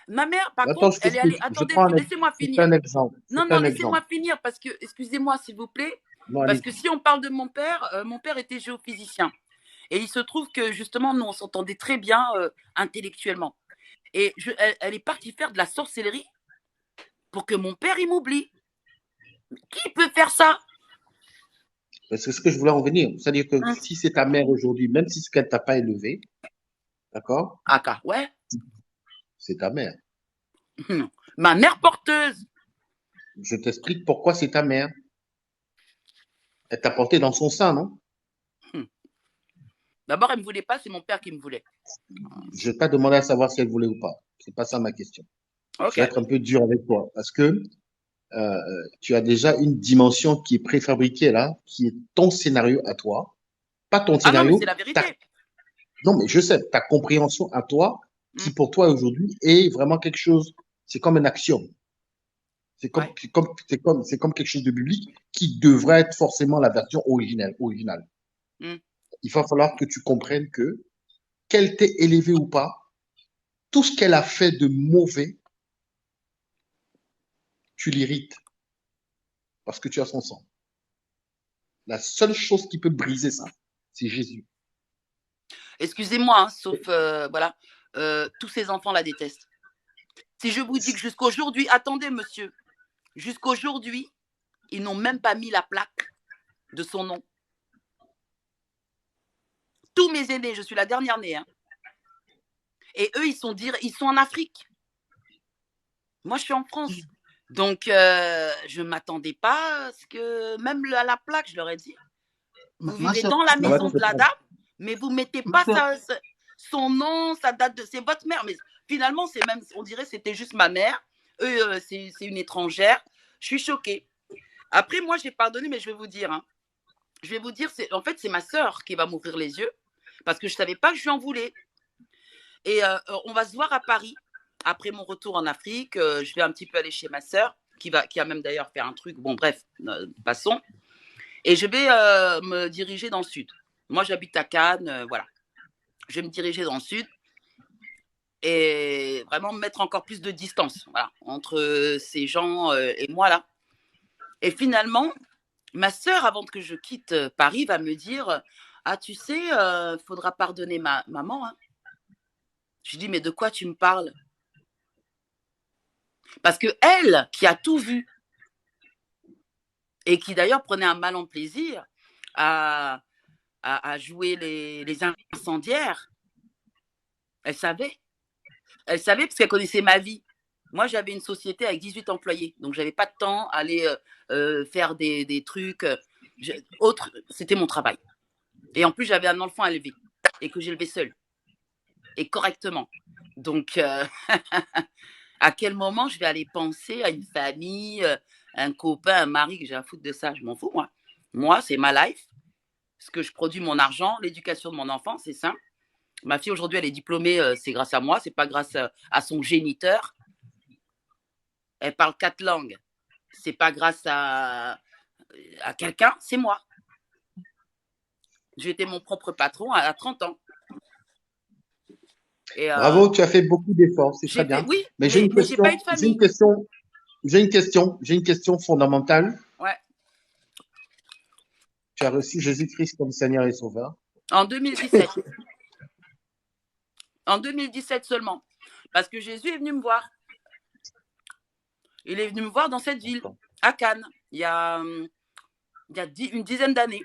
Ma mère, par Attends, contre, elle est allée. je Attendez, prends laissez-moi c'est finir. un exemple. Non, C'est non, un exemple. laissez-moi finir parce que, excusez-moi, s'il vous plaît, Non, parce allez. que si on parle de mon père était géophysicien. Et il se trouve que justement, nous, on s'entendait très bien intellectuellement. Et elle est partie faire de la sorcellerie pour que mon père, il m'oublie. Qui peut faire ça? C'est ce que je voulais en venir. C'est-à-dire que Hein. si c'est ta mère aujourd'hui, même si c'est qu'elle t'a pas élevé, d'accord, Ah, ouais. c'est ta mère. Ma mère porteuse. Je t'explique pourquoi c'est ta mère. Elle t'a porté dans son sein, non? D'abord, elle ne me voulait pas, c'est mon père qui me voulait. Je vais pas demander à savoir si elle voulait ou pas. C'est pas ça ma question. Je Ok. vais être un peu dur avec toi parce que tu as déjà une dimension qui est préfabriquée là, qui est ton scénario à toi. Pas ton Ah non, mais scénario, c'est la ta, vérité. non, mais je sais, ta compréhension à toi, Mm. qui pour toi aujourd'hui est vraiment quelque chose, c'est comme un axiome. Ouais. C'est comme quelque chose de biblique qui devrait être forcément la version originale. Mm. Il va falloir que tu comprennes que, qu'elle t'ait élevé ou pas, tout ce qu'elle a fait de mauvais, tu l'irrites parce que tu as son sang. La seule chose qui peut briser ça, c'est Jésus. Excusez-moi, hein, sauf, voilà, tous ces enfants la détestent. Si je vous dis que jusqu'aujourd'hui, attendez, monsieur, jusqu'aujourd'hui, ils n'ont même pas mis la plaque de son nom. Tous mes aînés, je suis la dernière née, hein, et eux, ils sont en Afrique. Moi, je suis en France. Donc, je ne m'attendais pas à ce que, même à la plaque, je leur ai dit, vous Ma vivez soeur, dans la Ça va maison te de la prendre. dame, mais vous ne mettez ma pas soeur, son nom, sa date de. C'est votre mère. Mais finalement, c'est même, on dirait que c'était juste ma mère. Eux, c'est une étrangère. Je suis choquée. Après, moi, j'ai pardonné, mais je vais vous dire, hein, je vais vous dire, en fait, c'est ma sœur qui va m'ouvrir les yeux parce que je ne savais pas que je lui en voulais. Et on va se voir à Paris. Après mon retour en Afrique, je vais un petit peu aller chez ma sœur, qui a même d'ailleurs fait un truc. Bon, bref, passons. Et je vais me diriger dans le sud. Moi, j'habite à Cannes, voilà. Je vais me diriger dans le sud et vraiment mettre encore plus de distance, voilà, entre ces gens et moi là. Et finalement, ma sœur, avant que je quitte Paris, va me dire: ah, tu sais, faudra pardonner maman. Hein. Je dis: mais de quoi tu me parles? Parce que elle, qui a tout vu et qui d'ailleurs prenait un malin plaisir à, à jouer les incendiaires, elle savait. Elle savait parce qu'elle connaissait ma vie. Moi, j'avais une société avec 18 employés, donc j'avais pas de temps à aller faire des trucs. Autres, c'était mon travail. Et en plus, j'avais un enfant à élever et que j'élevais seul et correctement. Donc, à quel moment je vais aller penser à une famille, un copain, un mari, que j'ai à foutre de ça? Je m'en fous, moi. Moi, c'est ma life. Ce que je produis, mon argent, l'éducation de mon enfant, c'est simple. Ma fille, aujourd'hui, elle est diplômée, c'est grâce à moi, c'est pas grâce à son géniteur. Elle parle 4 langues. C'est pas grâce à quelqu'un, c'est moi. J'ai été mon propre patron à 30 ans. Et Bravo, tu as fait beaucoup d'efforts, c'est très j'ai fait, bien. oui, Mais mais j'ai pas eu de famille. j'ai une question fondamentale. Ouais. Tu as reçu Jésus-Christ comme Seigneur et Sauveur. En 2017. En 2017 seulement. Parce que Jésus est venu me voir. Il est venu me voir dans cette ville, à Cannes, il y a une dizaine d'années.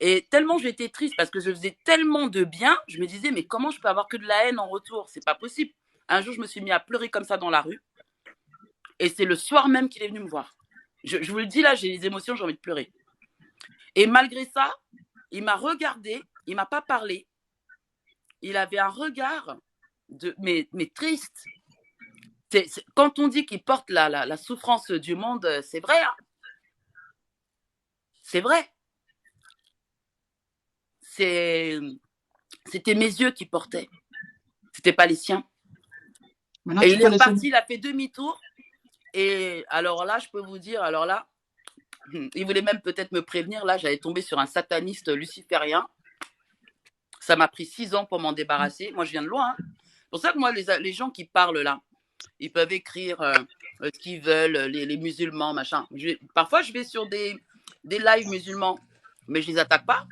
Et tellement j'étais triste parce que je faisais tellement de bien, je me disais, mais comment je peux avoir que de la haine en retour? C'est pas possible. Un jour, je me suis mis à pleurer comme ça dans la rue. Et c'est le soir même qu'il est venu me voir. Je vous le dis là, j'ai les émotions, j'ai envie de pleurer. Et malgré ça, il m'a regardé, il m'a pas parlé. Il avait un regard mais triste. Quand on dit qu'il porte la souffrance du monde, c'est vrai. Hein, c'est vrai. C'était mes yeux qui portaient. C'était pas les siens. maintenant Et tu il est peux laisser. reparti, il a fait demi-tour. Et alors là, je peux vous dire, alors là, il voulait même peut-être me prévenir. Là, j'allais tomber sur un sataniste luciférien. Ça m'a pris 6 ans pour m'en débarrasser. Moi, je viens de loin. Hein. pour ça que moi, les gens qui parlent là, ils peuvent écrire ce qu'ils veulent, les musulmans, machin. Parfois, je vais sur des lives musulmans, mais je les attaque pas.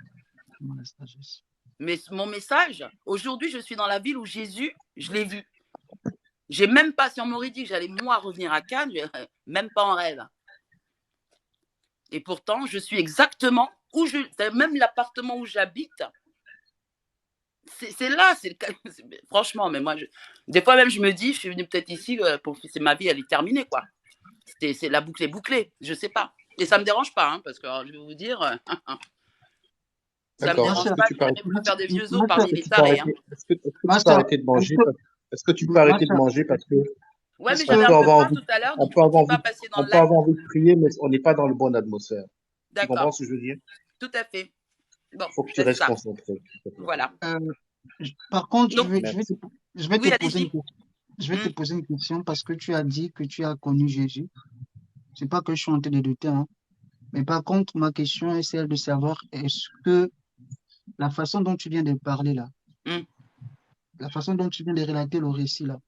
Mais mon message, aujourd'hui, je suis dans la ville où Jésus, je l'ai vu. J'ai même pas, si on m'aurait dit que j'allais moi revenir à Cannes, même pas en rêve. Et pourtant, je suis exactement où même l'appartement où j'habite, c'est là, franchement, mais moi, des fois même, je me dis, je suis venue peut-être ici c'est ma vie, elle est terminée, quoi. C'est la boucle est bouclée, je sais pas. Et ça me dérange pas, hein, parce que alors, je vais vous dire, ça me dérange pas, je vais faire des vieux os parmi les tarés. Est-ce que tu peux arrêter de manger? Est-ce que tu peux arrêter de manger parce que ouais, mais j'avais un peu faim tout à l'heure, donc je ne peux pas passer dans le live. On peut avoir envie de prier, mais on n'est pas dans le bonne atmosphère. Tu comprends ce que je veux dire? Tout à fait. Bon, il faut que tu restes concentré. Voilà. Par contre, je vais te poser une question parce que tu as dit que tu as connu Jésus. C'est pas que je suis en train de douter, hein. Mais par contre, ma question est celle de savoir est-ce que la façon dont tu viens de parler là, la façon dont tu viens de relater le récit là,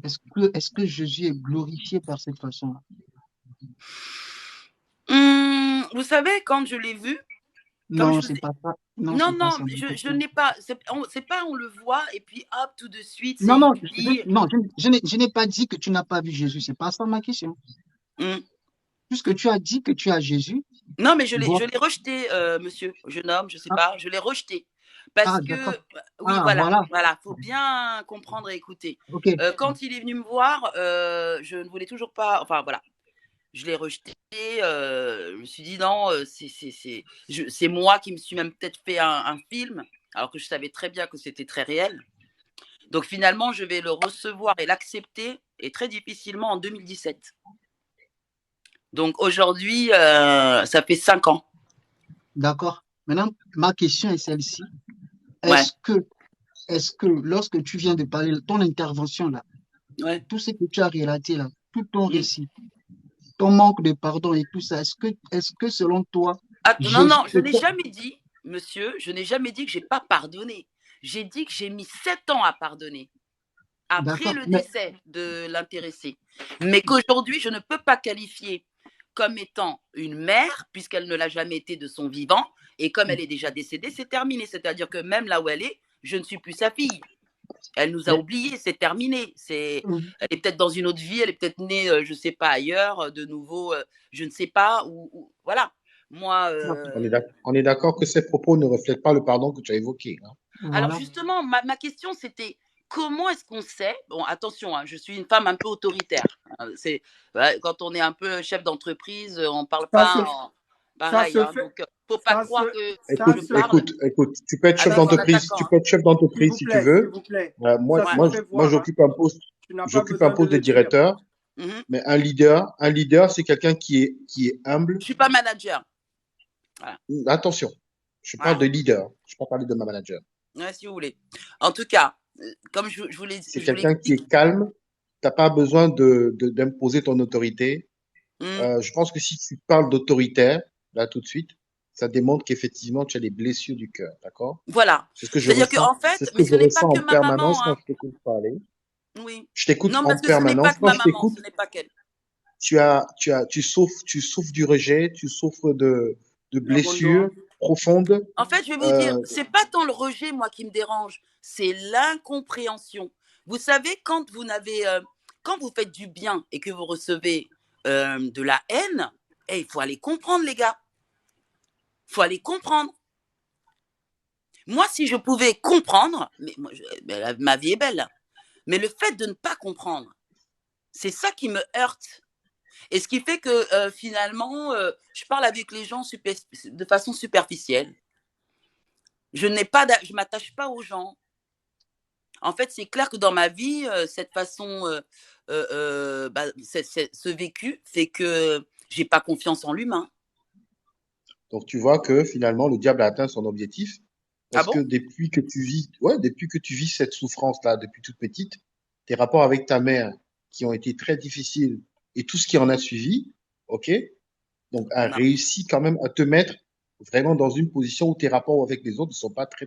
est-ce que Jésus est glorifié par cette façon-là? Vous savez, quand je l'ai vu, non, c'est pas ça. Non, je n'ai pas. C'est pas on le voit et puis hop, tout de suite. Non, je n'ai pas dit que tu n'as pas vu Jésus. C'est pas ça ma question. Puisque tu as dit que tu as Jésus. Non, mais je l'ai rejeté, monsieur, jeune homme, je sais pas. Je l'ai rejeté. Parce que, oui, voilà, faut bien comprendre et écouter. Quand il est venu me voir, je ne voulais toujours pas. Enfin, voilà. Je l'ai rejeté. Je me suis dit non, c'est moi qui me suis même peut-être fait un film, alors que je savais très bien que c'était très réel. Donc finalement, je vais le recevoir et l'accepter, et très difficilement en 2017. Donc aujourd'hui, ça fait 5 ans. D'accord. Maintenant, ma question est celle-ci. Est-ce que lorsque tu viens de parler, ton intervention là, tout ce que tu as relaté là, tout ton récit, ton manque de pardon et tout ça, est-ce que selon toi... non, je n'ai jamais dit, monsieur, je n'ai jamais dit que je n'ai pas pardonné. J'ai dit que j'ai mis 7 ans à pardonner, après le décès de l'intéressé. Mais qu'aujourd'hui, je ne peux pas qualifier comme étant une mère, puisqu'elle ne l'a jamais été de son vivant, et comme elle est déjà décédée, c'est terminé. C'est-à-dire que même là où elle est, je ne suis plus sa fille. Elle nous a oubliés, c'est terminé. Elle est peut-être dans une autre vie, elle est peut-être née, je ne sais pas, ailleurs, de nouveau, je ne sais pas, ou voilà. Moi, on est d'accord que ces propos ne reflètent pas le pardon que tu as évoqué. Hein. Voilà. Alors justement, ma question, c'était comment est-ce qu'on sait, bon attention, hein, je suis une femme un peu autoritaire, quand on est un peu chef d'entreprise, on ne parle pas pareil, hein, donc faut pas croire que... Écoute, tu peux être chef d'entreprise, si tu veux. Moi j'occupe un poste de directeur, mais un leader, c'est quelqu'un qui est humble. Je suis pas manager. Voilà. Attention, je parle de leader, je ne peux pas parler de ma manager. Ouais, si vous voulez. En tout cas, comme je vous l'ai dit, c'est quelqu'un qui est calme. Tu n'as pas besoin d'imposer ton autorité. Je pense que si tu parles d'autoritaire, là tout de suite, ça démontre qu'effectivement tu as des blessures du cœur, d'accord? Voilà. C'est ce que je ressens. En fait, mais ce n'est pas que ma maman. Quand je t'écoute parler. Oui. Je t'écoute en permanence. Quand je t'écoute, ce n'est pas qu'elle. Tu souffres du rejet, tu souffres de blessures profondes. En fait, je vais vous dire, c'est pas tant le rejet, moi, qui me dérange, c'est l'incompréhension. Vous savez, quand vous faites du bien et que vous recevez de la haine, il faut aller comprendre, les gars. Il faut aller comprendre. Moi, si je pouvais comprendre, ma vie est belle, mais le fait de ne pas comprendre, c'est ça qui me heurte. Et ce qui fait que finalement, je parle avec les gens de façon superficielle. Je ne m'attache pas aux gens. En fait, c'est clair que dans ma vie, cette façon, ce vécu fait que j'ai pas confiance en l'humain. Donc tu vois que finalement, le diable a atteint son objectif. Parce que depuis que tu vis cette souffrance-là, depuis toute petite, tes rapports avec ta mère qui ont été très difficiles et tout ce qui en a suivi, ok, donc a réussi quand même à te mettre vraiment dans une position où tes rapports avec les autres ne sont pas très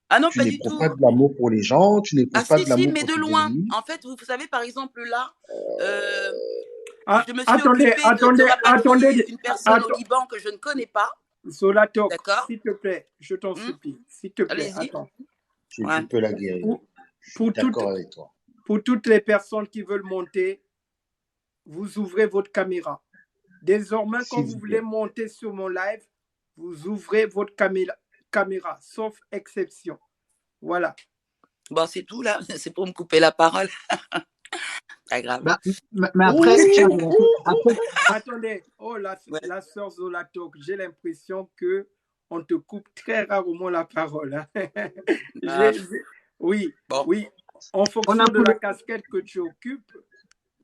Ah non, Tu pas du tout. n'éprouves pas de l'amour pour les gens, tu n'éprouves pas de Si, l'amour mais pour de tes loin. ennemis. En fait, vous savez, par exemple, là, Ah, je me suis attendez, occupée de attendez, rapatrier une personne au attends, Liban que je ne connais pas. Zolatok, D'accord? s'il te plaît, je t'en supplie, s'il te plaît, Allez-y. attends. Tu Ouais. peux la guérir. Je suis Pour d'accord avec toi. pour toutes les personnes qui veulent monter, vous ouvrez votre caméra. Désormais, quand S'il vous vous voulez plaît. monter sur mon live, vous ouvrez votre caméra, sauf exception. Voilà. Bon, c'est tout, là. C'est pour me couper la parole. Pas grave. Bah, mais après, tu as après, Attendez, oh Ouais. la sœur Zolatok, j'ai l'impression que on te coupe très rarement la parole. Hein. Ah, Oui, bon. oui, en on fonction a de la casquette que tu occupes.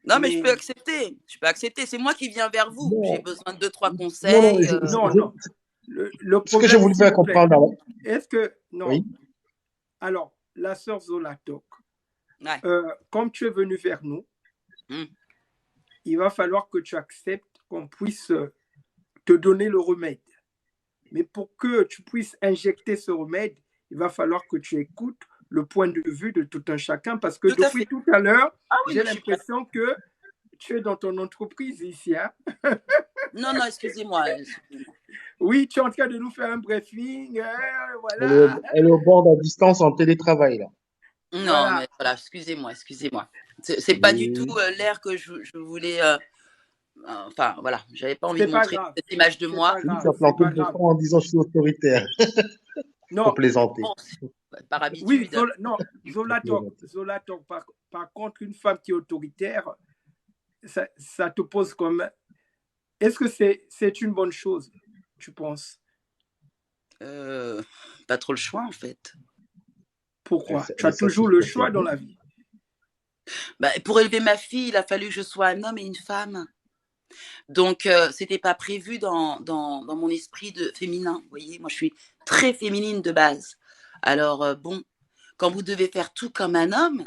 Non, mais je peux accepter. Je peux accepter. C'est moi qui viens vers vous. Non. J'ai besoin de 2-3 Non, conseils. Non. Le ce que je problème, voulais s'il faire vous plaît, comprendre, est-ce que non? oui, Alors, la sœur Zolatok, Ouais. comme tu es venu vers nous, Hmm. il va falloir que tu acceptes qu'on puisse te donner le remède. Mais pour que tu puisses injecter ce remède, il va falloir que tu écoutes le point de vue de tout un chacun, parce que Tout à depuis fait. tout à l'heure, Ah oui, j'ai mais je suis prête. l'impression que tu es dans ton entreprise ici. Hein? Non, excusez-moi. Oui, tu es en train de nous faire un briefing. Voilà. elle est au bord de la distance en télétravail, là. Non, Voilà. mais voilà, excusez-moi. C'est pas du tout l'air que je voulais. Enfin, voilà, j'avais pas envie C'est de pas montrer grave. cette image de C'est moi. pas Tu grave. as C'est planté pas le grave. bouchon en disant je suis autoritaire. Non. Pour plaisanter. Bon, par Oui, habitude. Zolatok, par contre, une femme qui est autoritaire, ça te pose comme. Est-ce que c'est une bonne chose, tu penses? Pas trop le choix, en fait. Pourquoi? Elle Tu as est toujours le satisfaite. choix dans la vie. Bah, pour élever ma fille, il a fallu que je sois un homme et une femme. Donc, c'était pas prévu dans mon esprit de féminin. Vous voyez, moi, je suis très féminine de base. Alors, bon, quand vous devez faire tout comme un homme,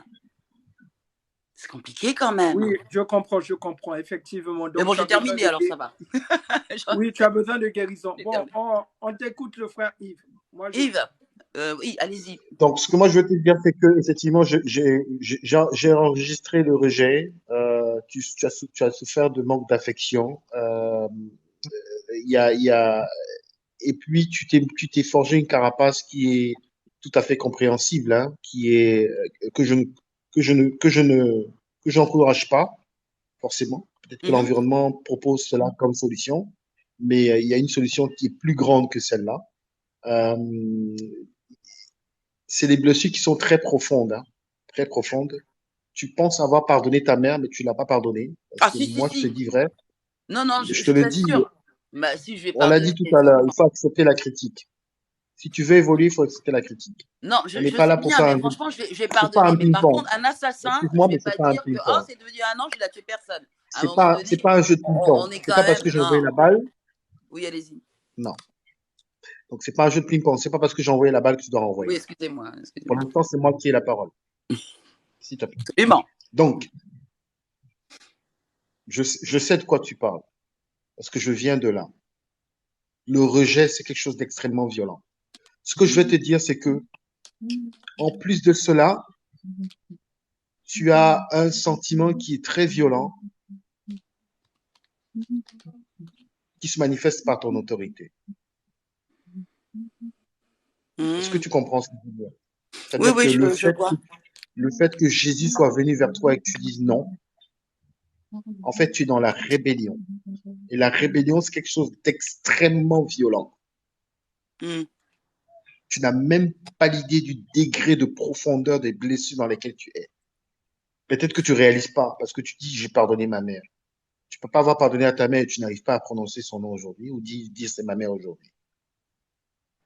c'est compliqué quand même. Oui, je comprends, effectivement. Donc, mais bon, j'ai terminé, alors ça va. Oui, tu as besoin de guérison. Bon, on t'écoute, le frère Yves. Yves, oui, allez-y. Donc, ce que moi je veux te dire, c'est que effectivement, j'ai enregistré le rejet. Tu as souffert de manque d'affection. Et puis tu t'es forgé une carapace qui est tout à fait compréhensible, hein, qui est que je n'encourage pas forcément. Peut-être que l'environnement propose cela comme solution, mais il y a une solution qui est plus grande que celle-là. C'est des blessures qui sont très profondes, hein, très profondes. Tu penses avoir pardonné ta mère, mais tu l'as pas pardonné. Parce que moi, je te dis vrai. Non, je te le dis. Bah, si, je vais on l'a dit tout à l'heure, il faut accepter la critique. Si tu veux évoluer, il faut accepter la critique. Non, je sais pas là pour bien, mais franchement, je vais pardonner. Mais par contre, un assassin, je ne vais pas dire que c'est devenu un ange, il a tué personne. C'est pas un jeu de ping-pong. C'est pas parce que j'ai envoyé la balle. Oui, allez-y. Non. Donc, c'est pas un jeu de ping-pong. C'est pas parce que j'ai envoyé la balle que tu dois renvoyer. Oui, excusez-moi. Pour l'instant, c'est moi qui ai la parole. S'il te plaît. Et bon. Donc, je sais de quoi tu parles. Parce que je viens de là. Le rejet, c'est quelque chose d'extrêmement violent. Ce que je vais te dire, c'est que, en plus de cela, tu as un sentiment qui est très violent, qui se manifeste par ton autorité. Est-ce que tu comprends ce que je veux dire? Oui, je vois. Le fait que Jésus soit venu vers toi et que tu dises non, en fait, tu es dans la rébellion. Et la rébellion, c'est quelque chose d'extrêmement violent. Tu n'as même pas l'idée du degré de profondeur des blessures dans lesquelles tu es. Peut-être que tu réalises pas, parce que tu dis, j'ai pardonné ma mère. Tu peux pas avoir pardonné à ta mère et tu n'arrives pas à prononcer son nom aujourd'hui ou dire c'est ma mère aujourd'hui.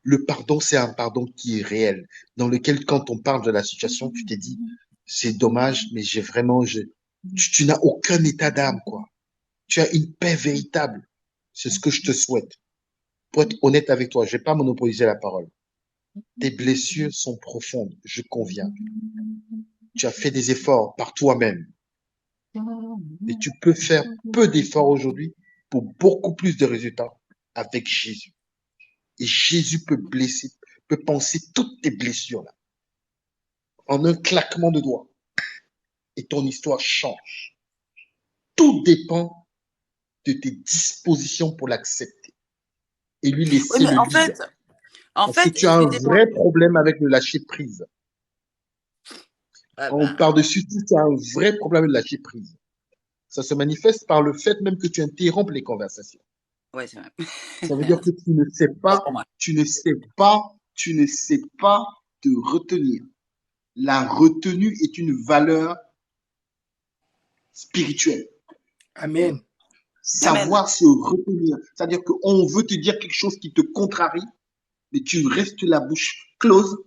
Le pardon, c'est un pardon qui est réel, dans lequel, quand on parle de la situation, tu t'es dit, c'est dommage, mais tu n'as aucun état d'âme, quoi. Tu as une paix véritable. C'est ce que je te souhaite. Pour être honnête avec toi, je vais pas monopoliser la parole. Tes blessures sont profondes, je conviens. Tu as fait des efforts par toi-même. Et tu peux faire peu d'efforts aujourd'hui pour beaucoup plus de résultats avec Jésus. Et Jésus peut peut penser toutes tes blessures là, en un claquement de doigts. Et ton histoire change. Tout dépend de tes dispositions pour l'accepter. Et lui Oui, laisser mais le en lead. fait, Parce que tu as un excusez-moi. vrai problème avec le lâcher prise. Par-dessus tout, tu as un vrai problème avec le lâcher prise. Ça se manifeste par le fait même que tu interrompes les conversations. Ouais, c'est vrai. Ça veut dire que tu ne sais pas, tu ne sais pas te retenir. La retenue est une valeur spirituelle. Amen. Savoir se retenir. C'est-à-dire qu'on veut te dire quelque chose qui te contrarie, mais tu restes la bouche close.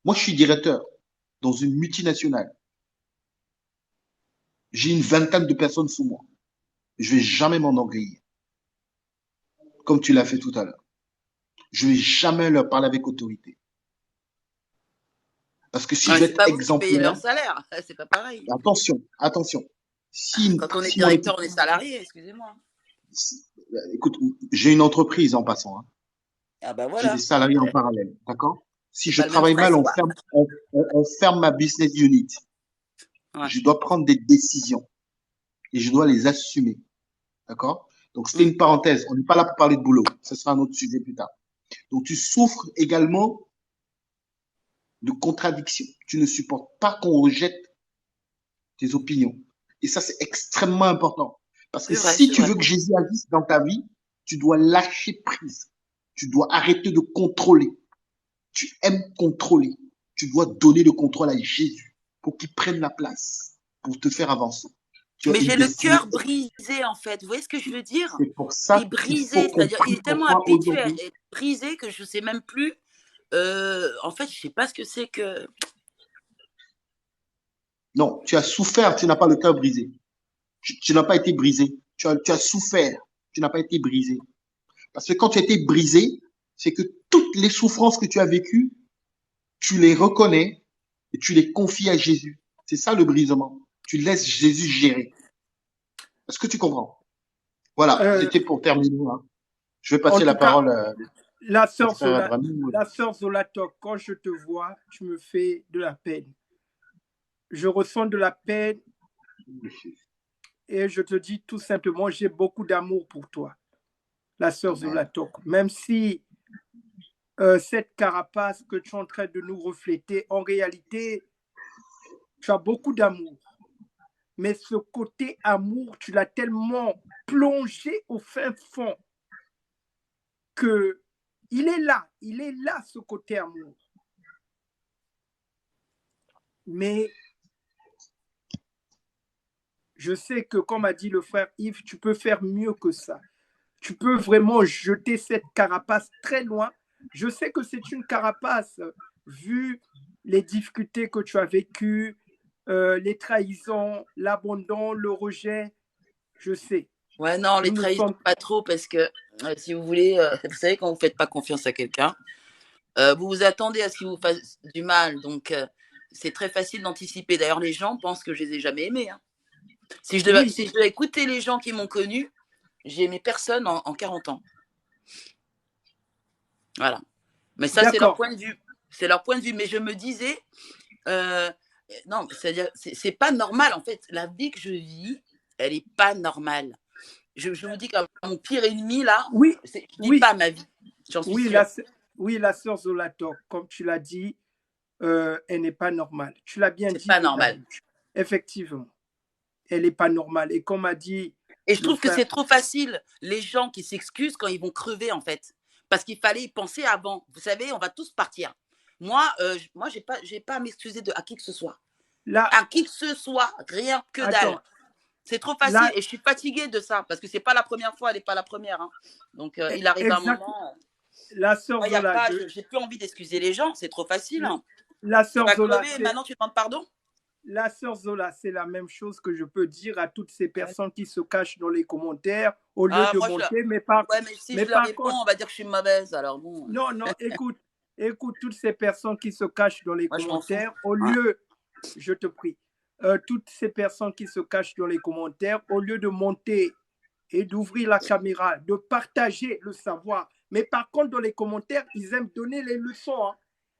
Moi, je suis directeur dans une multinationale. J'ai une vingtaine de personnes sous moi. Je vais jamais m'enorgueillir, comme tu l'as fait tout à l'heure. Je vais jamais leur parler avec autorité. Parce que si je vais C'est être pas vous qui payez exemplaire, leur salaire, c'est pas pareil. attention. Quand on est directeur, on est salarié, excusez-moi. Écoute, j'ai une entreprise en passant. Hein. Ah bah J'ai voilà. des salariés en parallèle, d'accord? Si C'est je pas le même travaille stress, mal, quoi. on ferme ma business unit. Ouais. Je dois prendre des décisions et je dois les assumer, d'accord? Donc, c'était une parenthèse. On n'est pas là pour parler de boulot. Ce sera un autre sujet plus tard. Donc, tu souffres également de contradictions. Tu ne supportes pas qu'on rejette tes opinions. Et ça, c'est extrêmement important. Parce que C'est vrai, si c'est tu vrai. veux que Jésus agisse dans ta vie, tu dois lâcher prise. Tu dois arrêter de contrôler. Tu aimes contrôler. Tu dois donner le contrôle à Jésus pour qu'il prenne la place, pour te faire avancer. Mais j'ai le cœur brisé, en fait. Vous voyez ce que je veux dire? C'est pour ça Il est brisé, c'est-à-dire il est tellement habitué à être brisé que je ne sais même plus. En fait, je ne sais pas ce que c'est que. Non, tu as souffert, tu n'as pas le cœur brisé. Tu n'as pas été brisé. Tu as souffert, tu n'as pas été brisé. Parce que quand tu as été brisé, c'est que toutes les souffrances que tu as vécues, tu les reconnais et tu les confies à Jésus. C'est ça le brisement. Tu laisses Jésus gérer. Est-ce que tu comprends? Voilà, c'était pour terminer. Hein. Je vais passer la parole à la sœur Zolatok, quand je te vois, tu me fais de la peine. Je ressens de la peine et je te dis tout simplement, j'ai beaucoup d'amour pour toi, la sœur Zolatok. Même si cette carapace que tu es en train de nous refléter, en réalité, tu as beaucoup d'amour. Mais ce côté amour, tu l'as tellement plongé au fin fond que il est là, ce côté amour. Mais je sais que, comme a dit le frère Yves, tu peux faire mieux que ça. Tu peux vraiment jeter cette carapace très loin. Je sais que c'est une carapace, vu les difficultés que tu as vécues, les trahisons, l'abandon, le rejet, je sais. Ouais, non, les trahisons, pas trop, parce que si vous voulez, vous savez, quand vous ne faites pas confiance à quelqu'un, vous vous attendez à ce qu'il vous fasse du mal. Donc, c'est très facile d'anticiper. D'ailleurs, les gens pensent que je les ai jamais aimés. Hein. Si je devais écouter les gens qui m'ont connu, j'ai aimé personne en 40 ans. Voilà. Mais ça, c'est leur point de vue. C'est leur point de vue. Mais je me disais, non, c'est-à-dire, c'est pas normal. En fait, la vie que je vis, elle n'est pas normale. Je vous dis que mon pire ennemi, là, je ne vis pas ma vie. J'en suis sûre. Oui, la sœur Zolatok, comme tu l'as dit, elle n'est pas normale. Tu l'as bien dit. C'est pas normal. Effectivement. Elle n'est pas normale. Et comme a dit. Et je trouve que c'est trop facile, les gens qui s'excusent quand ils vont crever, en fait. Parce qu'il fallait y penser avant. Vous savez, on va tous partir. Moi, j'ai pas à m'excuser à qui que ce soit. À qui que ce soit, rien que dalle. C'est trop facile et je suis fatiguée de ça parce que c'est pas la première fois, elle n'est pas la première. Hein. Donc, il arrive un moment. La sœur Zola. J'ai plus envie d'excuser les gens, c'est trop facile. Hein. La sœur Zola. Maintenant, tu demandes pardon? La sœur Zola, c'est la même chose que je peux dire à toutes ces personnes qui se cachent dans les commentaires au lieu de monter. Mais si je leur réponds, on va dire que je suis mauvaise. Alors bon. Non, écoute toutes ces personnes qui se cachent dans les commentaires au lieu, je te prie, toutes ces personnes qui se cachent dans les commentaires, au lieu de monter et d'ouvrir la caméra, de partager le savoir, Mais par contre, dans les commentaires, ils aiment donner les leçons. Hein.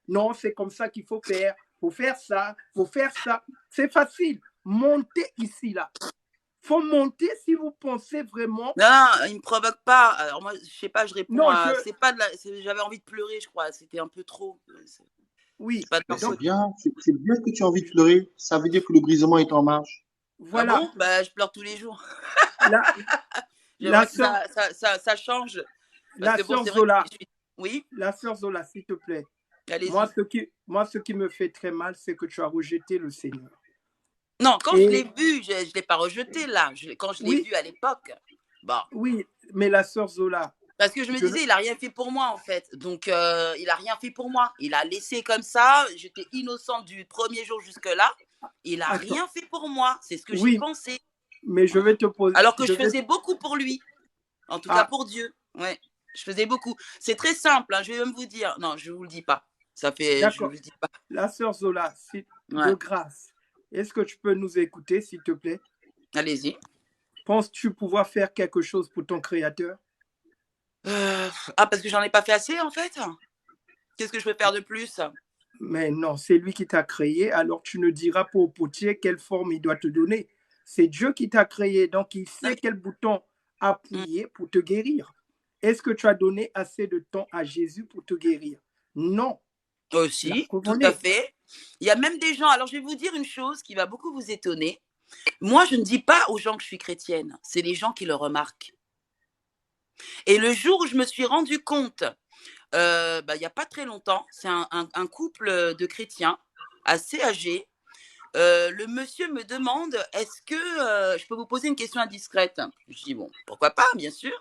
Non, c'est comme ça qu'il faut faire. Il faut faire ça, il faut faire ça. C'est facile. Montez ici, là. Il faut monter si vous pensez vraiment. Non, il ne me provoque pas. Alors moi, je sais pas, je réponds Non, à. C'est pas de la. J'avais envie de pleurer, je crois. C'était un peu trop. Oui. C'est pas de ma C'est faute. bien que tu as envie de pleurer. Ça veut dire que le brisement est en marche. Voilà. Ah bon, bah, je pleure tous les jours. La sœur, ça change. la sœur Zola, oui. La sœur Zola, s'il te plaît. Moi, ce qui me fait très mal, c'est que tu as rejeté le Seigneur. Non, quand je l'ai vu, je ne l'ai pas rejeté là. Quand je l'ai vu à l'époque. Bon. Oui, mais la sœur Zola. Parce que je me disais, il n'a rien fait pour moi en fait. Donc, il n'a rien fait pour moi. Il a laissé comme ça. J'étais innocente du premier jour jusque-là. Il n'a rien fait pour moi. C'est ce que j'ai pensé. Mais je vais te poser. Alors que je faisais beaucoup pour lui. En tout cas pour Dieu. Ouais, je faisais beaucoup. C'est très simple. Hein, je vais même vous dire. Non, je ne vous le dis pas. Ça fait. Je vous le dis pas. La sœur Zola, de grâce, est-ce que tu peux nous écouter, s'il te plaît? Allez-y. Penses-tu pouvoir faire quelque chose pour ton Créateur? Parce que j'en ai pas fait assez en fait. Qu'est-ce que je peux faire de plus? Mais non, c'est lui qui t'a créé. Alors tu ne diras pas au potier quelle forme il doit te donner. C'est Dieu qui t'a créé, donc il sait quel bouton appuyer pour te guérir. Est-ce que tu as donné assez de temps à Jésus pour te guérir? Non. Aussi, tout à fait. Il y a même des gens, alors je vais vous dire une chose qui va beaucoup vous étonner. Moi, je ne dis pas aux gens que je suis chrétienne, c'est les gens qui le remarquent. Et le jour où je me suis rendu compte, il n'y a pas très longtemps, c'est un couple de chrétiens assez âgés. Le monsieur me demande, est-ce que je peux vous poser une question indiscrète? Je dis, bon, pourquoi pas, bien sûr.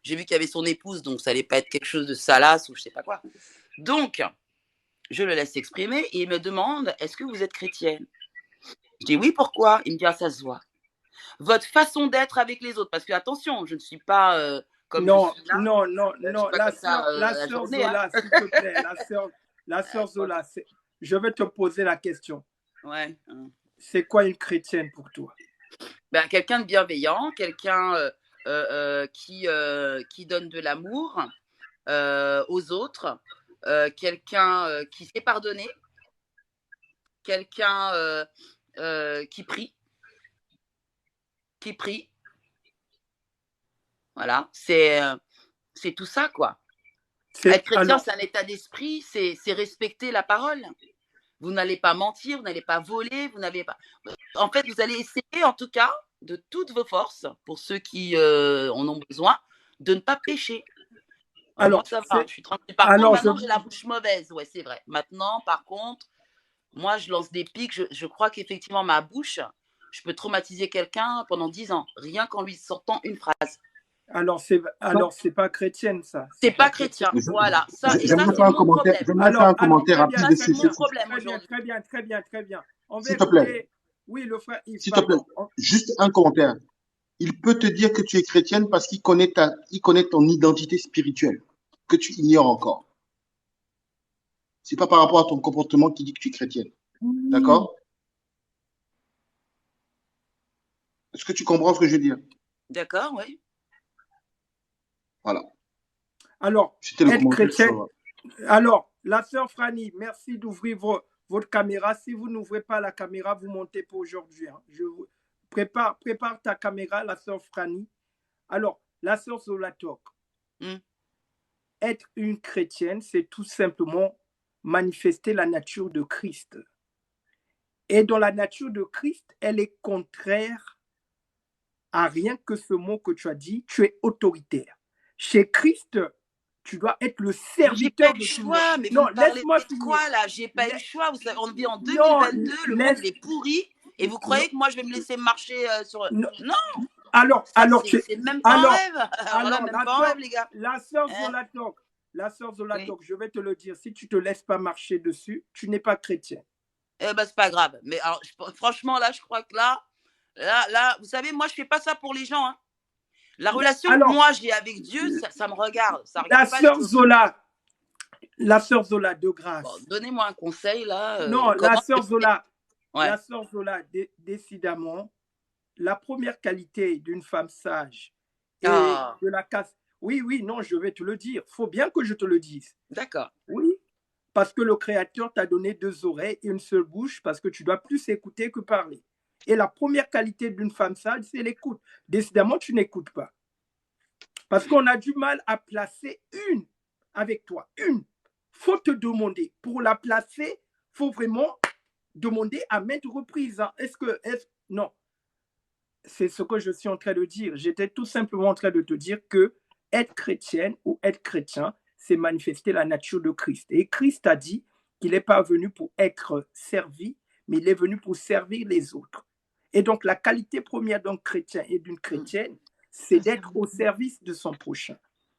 J'ai vu qu'il y avait son épouse, donc ça n'allait pas être quelque chose de salace ou je ne sais pas quoi. Donc, je le laisse s'exprimer et il me demande, est-ce que vous êtes chrétienne? Je dis, oui, pourquoi? Il me dit, ça se voit. Votre façon d'être avec les autres, parce que attention, je ne suis pas comme non, je suis là. Non, la sœur Zola, s'il te plaît, la sœur Zola, je vais te poser la question. Ouais. C'est quoi une chrétienne pour toi? Quelqu'un de bienveillant, quelqu'un qui donne de l'amour aux autres, quelqu'un qui sait pardonner, quelqu'un qui prie. Voilà, c'est tout ça, quoi. Être chrétien, c'est un état d'esprit, c'est respecter la parole. Vous n'allez pas mentir, vous n'allez pas voler, vous n'avez pas. En fait, vous allez essayer, en tout cas, de toutes vos forces, pour ceux qui en ont besoin, de ne pas pécher. Alors, moi, ça va, je suis tranquille. Par contre, maintenant, j'ai la bouche mauvaise. Ouais, c'est vrai. Maintenant, par contre, moi, je lance des pics. Je crois qu'effectivement, ma bouche, je peux traumatiser quelqu'un pendant 10 ans, rien qu'en lui sortant une phrase. Alors, c'est pas chrétienne, ça. C'est pas chrétien, voilà. J'aimerais faire un commentaire, rapide dessus. Très bien. S'il te plaît. Oui, le frère Yves. S'il te plaît, juste un commentaire. Il peut te dire que tu es chrétienne parce qu'il connaît ton identité spirituelle, que tu ignores encore. C'est pas par rapport à ton comportement qui dit que tu es chrétienne. D'accord? Est-ce que tu comprends ce que je veux dire? D'accord, oui. Voilà. Alors, être chrétien. Alors, la sœur Franny, merci d'ouvrir votre caméra. Si vous n'ouvrez pas la caméra, vous montez pour aujourd'hui. Hein. Prépare ta caméra, la sœur Franny. Alors, la sœur Zolatok. Être une chrétienne, c'est tout simplement manifester la nature de Christ. Et dans la nature de Christ, elle est contraire à rien que ce mot que tu as dit. Tu es autoritaire. Chez Christ, tu dois être le serviteur de tout le monde. Mais non, laisse-moi finir. Quoi là? J'ai pas eu le choix. Vous savez, on vit en 2022, le monde est pourri. Et vous croyez que moi je vais me laisser marcher sur. Non. Alors, c'est même pas un rêve. Alors, même pas un rêve, les gars. La sœur Zolatok, je vais te le dire, si tu te laisses pas marcher dessus, tu n'es pas chrétien. C'est pas grave. Mais alors, franchement, là, je crois que là, vous savez, moi, je fais pas ça pour les gens. Hein. La relation que moi j'ai avec Dieu, ça me regarde. Ça regarde la sœur Zola, de grâce. Bon, donnez-moi un conseil là. Non, la sœur Zola, décidément, la première qualité d'une femme sage et de la casse. Oui, oui, non, je vais te le dire. Il faut bien que je te le dise. D'accord. Oui, parce que le Créateur t'a donné 2 oreilles et une seule bouche, parce que tu dois plus écouter que parler. Et la première qualité d'une femme sage, c'est l'écoute. Décidément, tu n'écoutes pas. Parce qu'on a du mal à placer une avec toi. Une. Faut te demander. Pour la placer, faut vraiment demander à maintes reprises. Hein. Non. C'est ce que je suis en train de dire. J'étais tout simplement en train de te dire que être chrétienne ou être chrétien, c'est manifester la nature de Christ. Et Christ a dit qu'il n'est pas venu pour être servi, mais il est venu pour servir les autres. Et donc, la qualité première d'un chrétien et d'une chrétienne, c'est d'être au service de son prochain.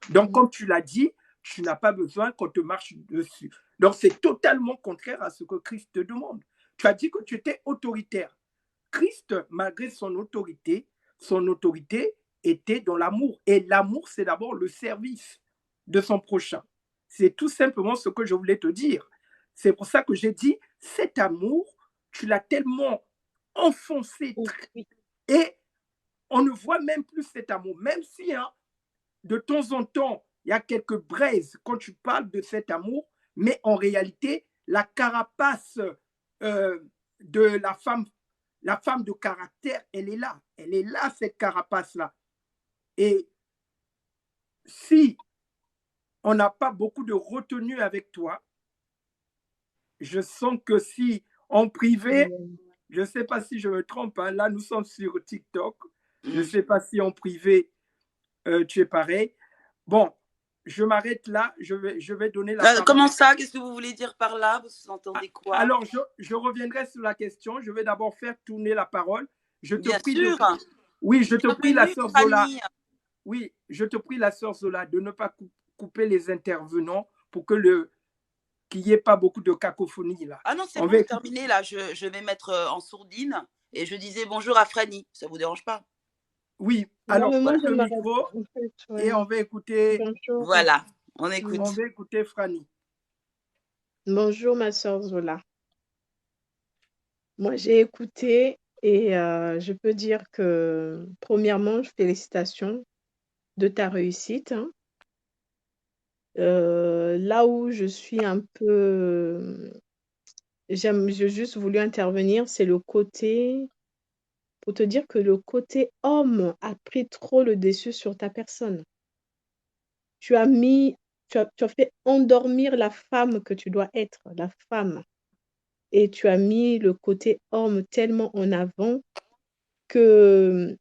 Donc, comme tu l'as dit, tu n'as pas besoin qu'on te marche dessus. Donc, c'est totalement contraire à ce que Christ te demande. Tu as dit que tu étais autoritaire. Christ, malgré son autorité était dans l'amour. Et l'amour, c'est d'abord le service de son prochain. C'est tout simplement ce que je voulais te dire. C'est pour ça que j'ai dit, cet amour, tu l'as tellement enfoncé et on ne voit même plus cet amour. Même si, hein, de temps en temps, il y a quelques braises quand tu parles de cet amour, mais en réalité, la carapace de la femme de caractère, elle est là. Elle est là, cette carapace-là. Et si on n'a pas beaucoup de retenue avec toi, je sens que si en privé, je ne sais pas si je me trompe, hein, là nous sommes sur TikTok, je ne sais pas si en privé tu es pareil. Bon, je m'arrête là, je vais donner la parole. Comment ça? Qu'est-ce que vous voulez dire par là? Vous entendez quoi? Alors, je reviendrai sur la question. Je vais d'abord faire tourner la parole. Bien sûr. Oui, je te prie, la sœur Zola. Oui, je te prie, la sœur Zola, de ne pas couper les intervenants pour que qu'il n'y ait pas beaucoup de cacophonie là. Ah non, c'est bon, terminé là. Je vais mettre en sourdine et je disais bonjour à Franny. Ça vous dérange pas? Oui, alors coupe le micro et on va écouter. Bonjour. Voilà, on écoute. On va écouter Franny. Bonjour ma sœur Zola. Moi j'ai écouté et je peux dire que premièrement, félicitations de ta réussite. Hein. Là où je suis un peu... J'ai juste voulu intervenir, c'est le côté... Pour te dire que le côté homme a pris trop le dessus sur ta personne. Tu as fait endormir la femme que tu dois être, la femme. Et tu as mis le côté homme tellement en avant que,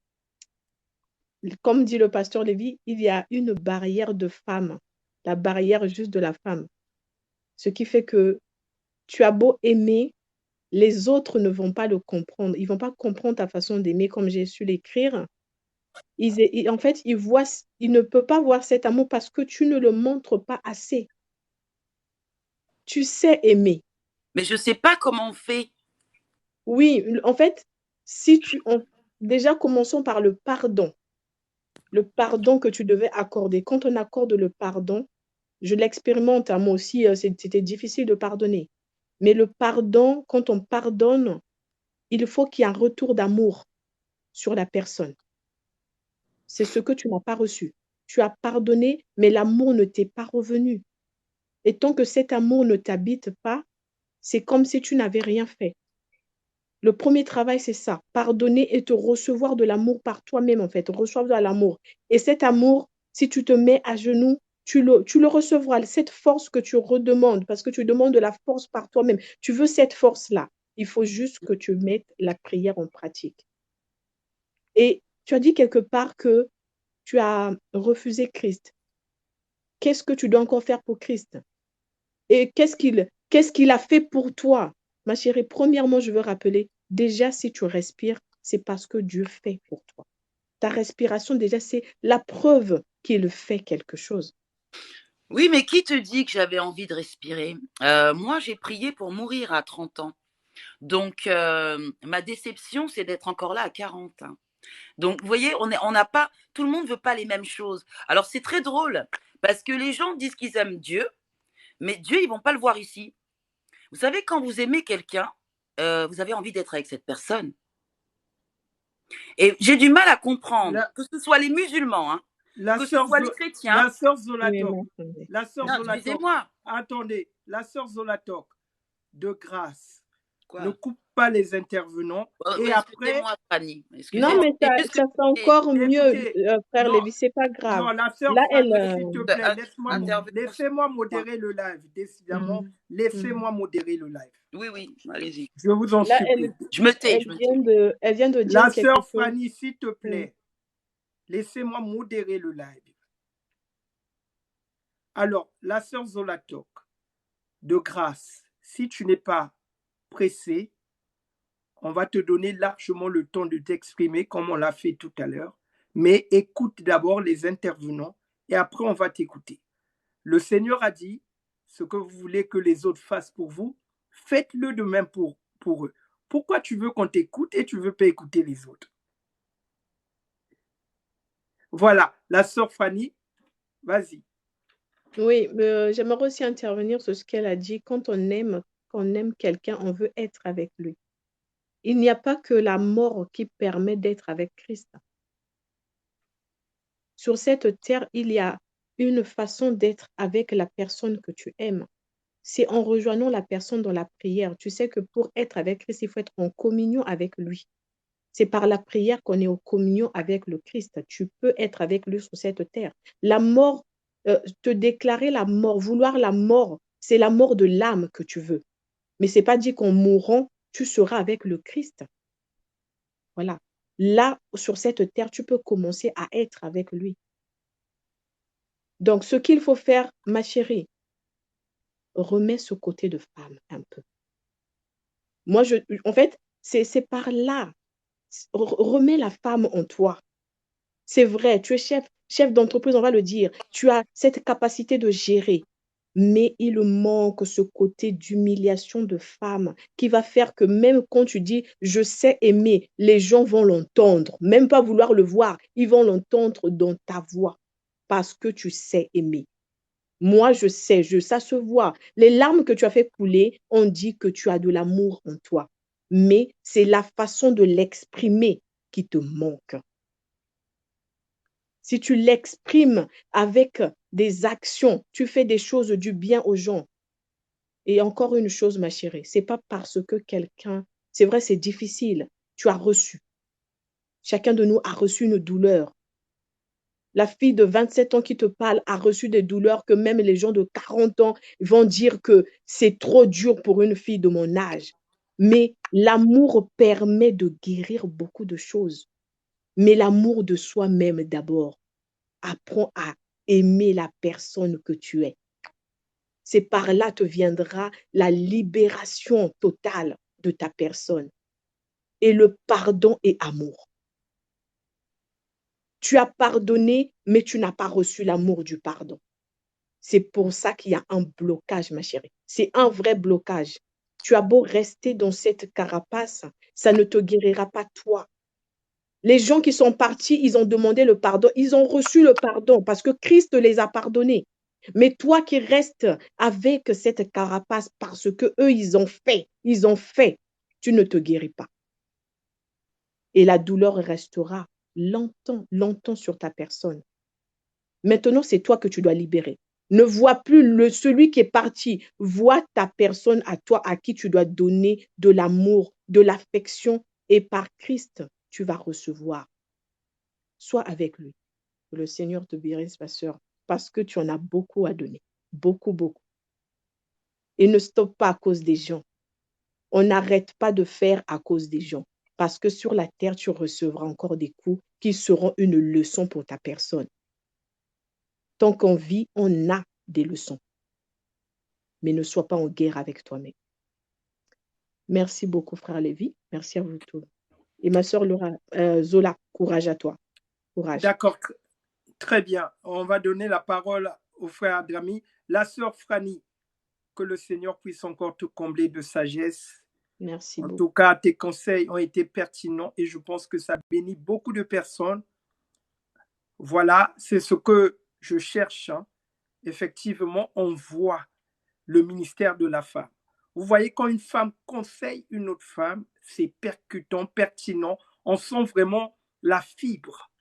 comme dit le pasteur Lévy, il y a une barrière de femme, la barrière juste de la femme. Ce qui fait que tu as beau aimer, les autres ne vont pas le comprendre. Ils ne vont pas comprendre ta façon d'aimer comme j'ai su l'écrire. En fait, ils ne peuvent pas voir cet amour parce que tu ne le montres pas assez. Tu sais aimer. Mais je ne sais pas comment on fait. Oui, en fait, déjà commençons par le pardon. Le pardon que tu devais accorder. Quand on accorde le pardon, je l'expérimente, moi aussi, c'était difficile de pardonner. Mais le pardon, quand on pardonne, il faut qu'il y ait un retour d'amour sur la personne. C'est ce que tu n'as pas reçu. Tu as pardonné, mais l'amour ne t'est pas revenu. Et tant que cet amour ne t'habite pas, c'est comme si tu n'avais rien fait. Le premier travail, c'est ça, pardonner et te recevoir de l'amour par toi-même, en fait, recevoir de l'amour. Et cet amour, si tu te mets à genoux, tu le recevras, cette force que tu redemandes, parce que tu demandes de la force par toi-même. Tu veux cette force-là. Il faut juste que tu mettes la prière en pratique. Et tu as dit quelque part que tu as refusé Christ. Qu'est-ce que tu dois encore faire pour Christ? Et qu'est-ce qu'il a fait pour toi? Ma chérie, premièrement, je veux rappeler, déjà, si tu respires, c'est parce que Dieu fait pour toi. Ta respiration, déjà, c'est la preuve qu'il fait quelque chose. Oui, mais qui te dit que j'avais envie de respirer? Moi, j'ai prié pour mourir à 30 ans. Donc, ma déception, c'est d'être encore là à 40. Hein. Donc, vous voyez, on n'a pas, tout le monde ne veut pas les mêmes choses. Alors, c'est très drôle parce que les gens disent qu'ils aiment Dieu, mais Dieu, ils ne vont pas le voir ici. Vous savez, quand vous aimez quelqu'un, vous avez envie d'être avec cette personne. Et j'ai du mal à comprendre, que ce soit les musulmans, hein, La que ce sœur soit les chrétiens. Oui, Zolatok, m'entendez. la sœur Non, Zolatok, excusez-moi. attendez, la sœur Zolatok, de grâce, ne Quoi? coupe pas les intervenants. Oui, Et après, excusez-moi, Fanny. Non, Excusez-moi. mais C'est ça, juste que ça fait encore mieux, écoutez, frère non, Lévi, c'est pas grave. non, la sœur Là, elle. Fanny, s'il te plaît, laissez-moi intervenant. modérer le live. Décidément, Mhm. laissez-moi modérer le live. Oui, allez-y. Je vous en Là, supplie. Je me tais, elle je me vient tais. elle vient de dire La quelque sœur chose. Fanny, s'il te plaît, laissez-moi modérer le live. Alors, la sœur Zolatok, de grâce, si tu n'es pas pressé, on va te donner largement le temps de t'exprimer comme on l'a fait tout à l'heure. Mais écoute d'abord les intervenants et après on va t'écouter. Le Seigneur a dit, ce que vous voulez que les autres fassent pour vous, faites-le de même pour eux. Pourquoi tu veux qu'on t'écoute et tu ne veux pas écouter les autres? Voilà, la sœur Fanny, vas-y. Oui, j'aimerais aussi intervenir sur ce qu'elle a dit. Quand on aime quelqu'un, on veut être avec lui. Il n'y a pas que la mort qui permet d'être avec Christ. Sur cette terre, il y a une façon d'être avec la personne que tu aimes. C'est en rejoignant la personne dans la prière. Tu sais que pour être avec Christ, il faut être en communion avec lui. C'est par la prière qu'on est en communion avec le Christ. Tu peux être avec lui sur cette terre. La mort, te déclarer la mort, vouloir la mort, c'est la mort de l'âme que tu veux. Mais ce n'est pas dit qu'en mourant, tu seras avec le Christ. Voilà. Là, sur cette terre, tu peux commencer à être avec lui. Donc, ce qu'il faut faire, ma chérie, remets ce côté de femme un peu. Moi, en fait, c'est par là. Remets la femme en toi. C'est vrai, tu es chef d'entreprise, on va le dire. Tu as cette capacité de gérer. Mais il manque ce côté d'humiliation de femme qui va faire que même quand tu dis « je sais aimer », les gens vont l'entendre. Même pas vouloir le voir, ils vont l'entendre dans ta voix parce que tu sais aimer. Moi, je sais, ça se voit. Les larmes que tu as fait couler, on dit que tu as de l'amour en toi. Mais c'est la façon de l'exprimer qui te manque. Si tu l'exprimes avec des actions, tu fais des choses du bien aux gens. Et encore une chose, ma chérie, c'est pas parce que quelqu'un, c'est vrai, c'est difficile, tu as reçu. Chacun de nous a reçu une douleur. La fille de 27 ans qui te parle a reçu des douleurs que même les gens de 40 ans vont dire que c'est trop dur pour une fille de mon âge. Mais l'amour permet de guérir beaucoup de choses. Mais l'amour de soi-même d'abord. Apprends à aimer la personne que tu es. C'est par là te viendra la libération totale de ta personne. Et le pardon et amour. Tu as pardonné, mais tu n'as pas reçu l'amour du pardon. C'est pour ça qu'il y a un blocage, ma chérie. C'est un vrai blocage. Tu as beau rester dans cette carapace, ça ne te guérira pas toi. Les gens qui sont partis, ils ont demandé le pardon, ils ont reçu le pardon parce que Christ les a pardonnés. Mais toi qui restes avec cette carapace parce que eux ils ont fait, tu ne te guéris pas. Et la douleur restera longtemps sur ta personne. Maintenant, c'est toi que tu dois libérer. Ne vois plus celui qui est parti. Vois ta personne à toi, à qui tu dois donner de l'amour, de l'affection. Et par Christ, tu vas recevoir. Sois avec lui. Que le Seigneur te bénisse, ma soeur, parce que tu en as beaucoup à donner. Beaucoup. Et ne stoppe pas à cause des gens. On n'arrête pas de faire à cause des gens. Parce que sur la terre, tu recevras encore des coups qui seront une leçon pour ta personne. Tant qu'on vit, on a des leçons. Mais ne sois pas en guerre avec toi-même. Merci beaucoup, frère Lévi. Merci à vous tous. Et ma soeur Zola, courage à toi. Courage. D'accord, très bien. On va donner la parole au frère Adrami. La sœur Franny, que le Seigneur puisse encore te combler de sagesse. Merci beaucoup. En tout cas, tes conseils ont été pertinents et je pense que ça bénit beaucoup de personnes. Voilà, c'est ce que je cherche. Effectivement, on voit le ministère de la femme. Vous voyez, quand une femme conseille une autre femme, c'est percutant, pertinent. On sent vraiment la fibre.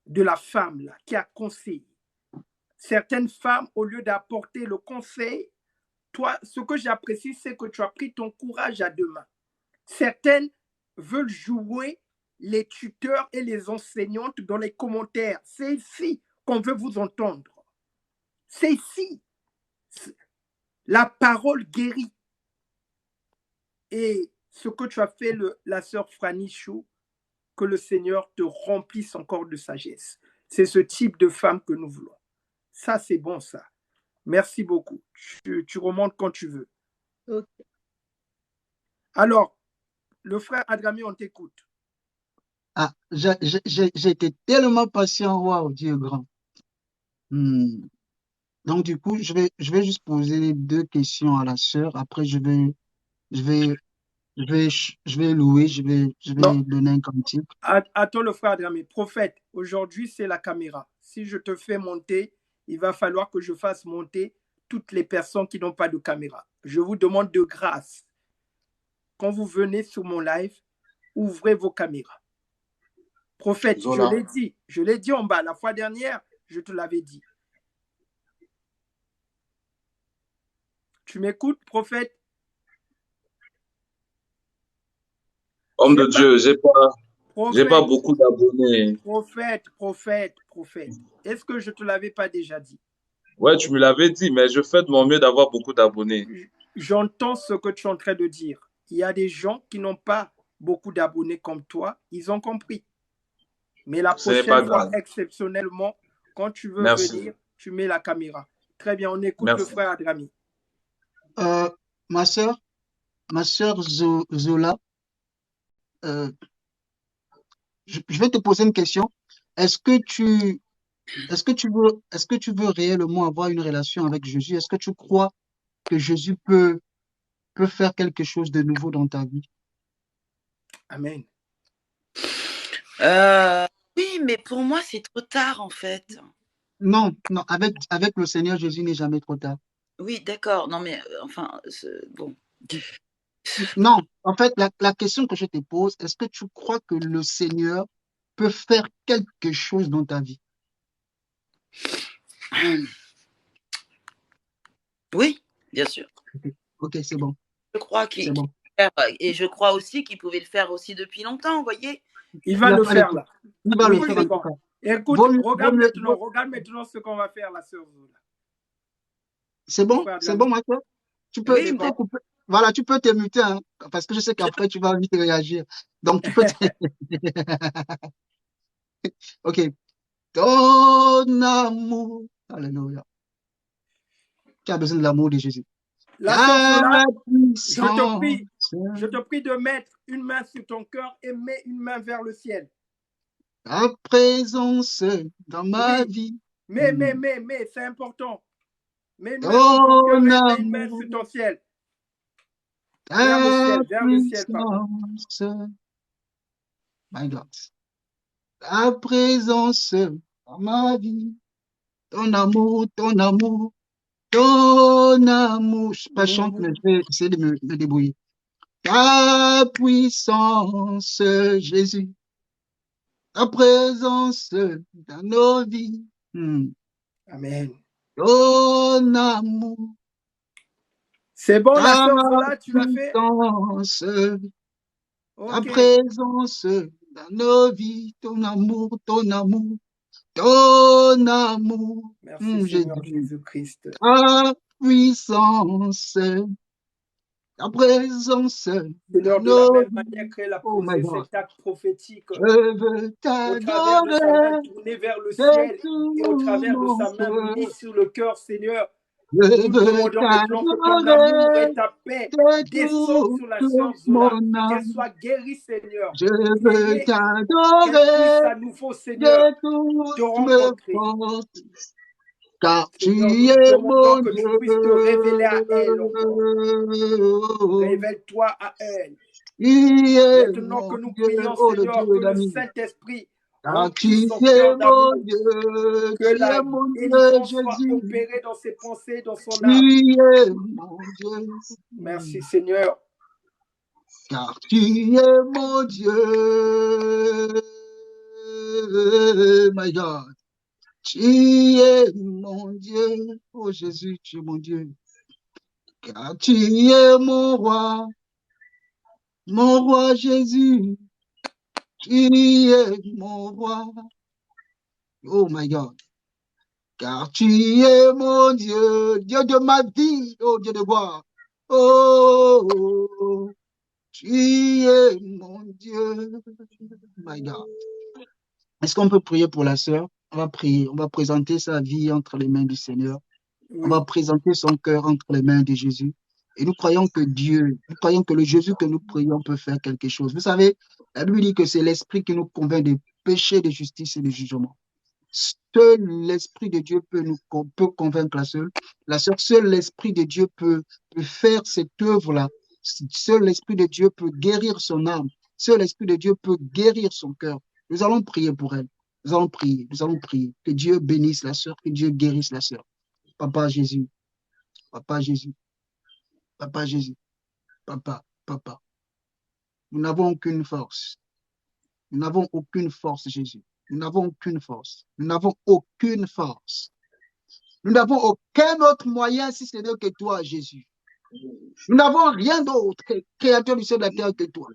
de la femme là, qui a conseillé. Certaines femmes, au lieu d'apporter le conseil, toi, ce que j'apprécie, c'est que tu as pris ton courage à deux mains. Certaines veulent jouer les tuteurs et les enseignantes dans les commentaires. C'est ici qu'on veut vous entendre. C'est ici. La parole guérit. Et ce que tu as fait, la sœur Franny Chou, que le Seigneur te remplisse encore de sagesse. C'est ce type de femme que nous voulons. Ça, c'est bon, ça. Merci beaucoup. Tu remontes quand tu veux. Ok. Alors, le frère Adrami, on t'écoute. Ah, j'ai été tellement patient, waouh, Dieu grand. Donc, du coup, je vais juste poser deux questions à la sœur. Après, je vais louer, je vais Non. donner un cantique. Attends, le frère Adrami. Prophète, aujourd'hui, c'est la caméra. Si je te fais monter, il va falloir que je fasse monter toutes les personnes qui n'ont pas de caméra. Je vous demande de grâce. Quand vous venez sur mon live, ouvrez vos caméras. Prophète, Zola. je l'ai dit en bas. La fois dernière, je te l'avais dit. Tu m'écoutes, prophète? Homme de Dieu, j'ai pas beaucoup d'abonnés. Prophète. Est-ce que je te l'avais pas déjà dit? Ouais, tu me l'avais dit, mais je fais de mon mieux d'avoir beaucoup d'abonnés. J'entends ce que tu es en train de dire. Il y a des gens qui n'ont pas beaucoup d'abonnés comme toi. Ils ont compris. Mais la prochaine fois, exceptionnellement, quand tu veux venir, tu mets la caméra. Très bien, on écoute le frère Adrami. Ma sœur Zola, je vais te poser une question. Est-ce que tu veux réellement avoir une relation avec Jésus? Est-ce que tu crois que Jésus peut faire quelque chose de nouveau dans ta vie? Amen. Oui, mais pour moi, c'est trop tard, en fait. Non, avec le Seigneur, Jésus n'est jamais trop tard. Oui, d'accord. Non, mais enfin, bon. Non, en fait, la question que je te pose, est-ce que tu crois que le Seigneur peut faire quelque chose dans ta vie? Oui, bien sûr. Ok, c'est bon. Je crois qu'il peut faire, et je crois aussi qu'il pouvait le faire aussi depuis longtemps, vous voyez. Il va le faire là. Il va le faire en tout cas. Écoute, regarde maintenant ce qu'on va faire, la sœur Zola. C'est bon, ma soeur? Tu peux couper. Voilà, tu peux te muter, hein, parce que je sais qu'après tu vas vite réagir. Donc tu peux. Ok. Ton amour. Alléluia. Tu as besoin de l'amour de Jésus. La sœur Zola, je te prie de mettre une main sur ton cœur et mets une main vers le ciel. Ta présence dans ma vie. Mais, c'est important. Mets une main sur ton cœur et mets une main sur ton ciel. Vers le ciel, pardon. My God. Ta présence dans ma vie. Ton amour. Je ne sais pas chanter, mais je vais essayer de me débrouiller. Ta puissance, Jésus. Ta présence dans nos vies. Amen. Ton amour. C'est bon, la sœur Zola, tu l'as fait? Ta présence dans nos vies, ton amour. Merci Seigneur Jésus-Christ. Ta puissance, ta présence. Seigneur, de la même manière qu'elle a posé cet acte prophétique, au travers de sa main tournée vers le ciel et au travers de sa main mise sur le cœur, Seigneur, nous demandons maintenant que ton amour et ta paix descendent sur la sœur Zola, qu'elle soit guérie, Seigneur. Je veux t'adorer. Qu'elle puisse à nouveau, Seigneur, te rencontrer. Car Seigneur, tu es mon que Dieu. tu puisses te révéler à elle encore. Révèle-toi à elle. Maintenant que nous prions, Seigneur, que le Saint-Esprit remplisse son cœur d'amour, que la délivrance soit opérée dans ses pensées, dans son âme. Merci, Seigneur. Car tu es mon Dieu. my God. Tu es mon Dieu, oh Jésus, tu es mon Dieu. Car tu es mon roi Jésus. Tu es mon roi, oh my God. Car tu es mon Dieu, Dieu de ma vie, oh Dieu de gloire. Oh, tu es mon Dieu, my God. Est-ce qu'on peut prier pour la sœur? On va prier, on va présenter sa vie entre les mains du Seigneur. On va présenter son cœur entre les mains de Jésus. Et nous croyons que nous croyons que le Jésus que nous prions peut faire quelque chose. Vous savez, la Bible dit que c'est l'Esprit qui nous convainc de péché, de justice et de jugement. Seul l'Esprit de Dieu peut convaincre la sœur. Seul l'Esprit de Dieu peut faire cette œuvre-là. Seul l'Esprit de Dieu peut guérir son âme. Seul l'Esprit de Dieu peut guérir son cœur. Nous allons prier pour elle. Nous allons prier. Que Dieu bénisse la sœur, que Dieu guérisse la sœur. Papa Jésus, Papa Jésus, Papa Jésus, Papa. Nous n'avons aucune force. Nous n'avons aucune force, Jésus. Nous n'avons aucune force. Nous n'avons aucune force. Nous n'avons aucun autre moyen si ce n'est que toi, Jésus. Nous n'avons rien d'autre que créateur du ciel et de la terre que toi.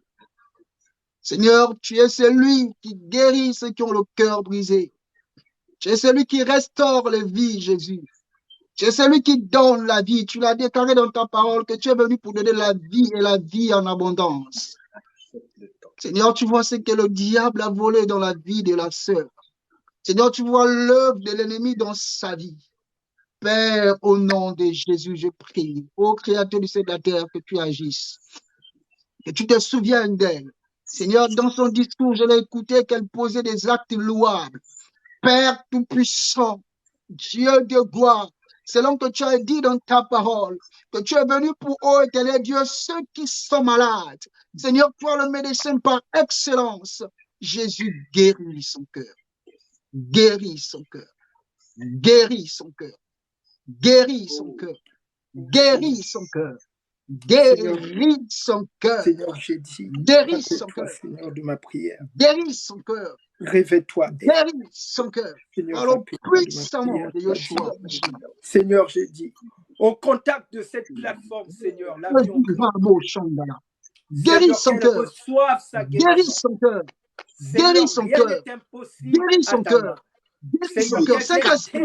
Seigneur, tu es celui qui guérit ceux qui ont le cœur brisé. Tu es celui qui restaure les vies, Jésus. Tu es celui qui donne la vie. Tu l'as déclaré dans ta parole que tu es venu pour donner la vie et la vie en abondance. Seigneur, tu vois ce que le diable a volé dans la vie de la sœur. Seigneur, tu vois l'œuvre de l'ennemi dans sa vie. Père, au nom de Jésus, je prie, ô Créateur du ciel et de la terre, que tu agisses, que tu te souviennes d'elle. Seigneur, dans son discours, je l'ai écouté qu'elle posait des actes louables. Père Tout-Puissant, Dieu de gloire, selon que tu as dit dans ta parole, que tu es venu pour, ô éternel Dieu, ceux qui sont malades. Seigneur, toi le médecin par excellence. Jésus guérit son cœur. Guéris son cœur. Guéris son cœur. Guéris son cœur. Guéris son cœur. Guéris son cœur. Seigneur, j'ai dit, Guéris son cœur. Seigneur, de ma prière. Guéris son cœur. Réveille-toi. Guéris son cœur. Alors, puissamment de Yeshua. Seigneur, j'ai dit, au contact de cette plateforme, Seigneur, l'avion. Guéris son cœur. Guéris son cœur. Guéris son cœur. Guéris son cœur. Guéris son cœur. Saint-Esprit,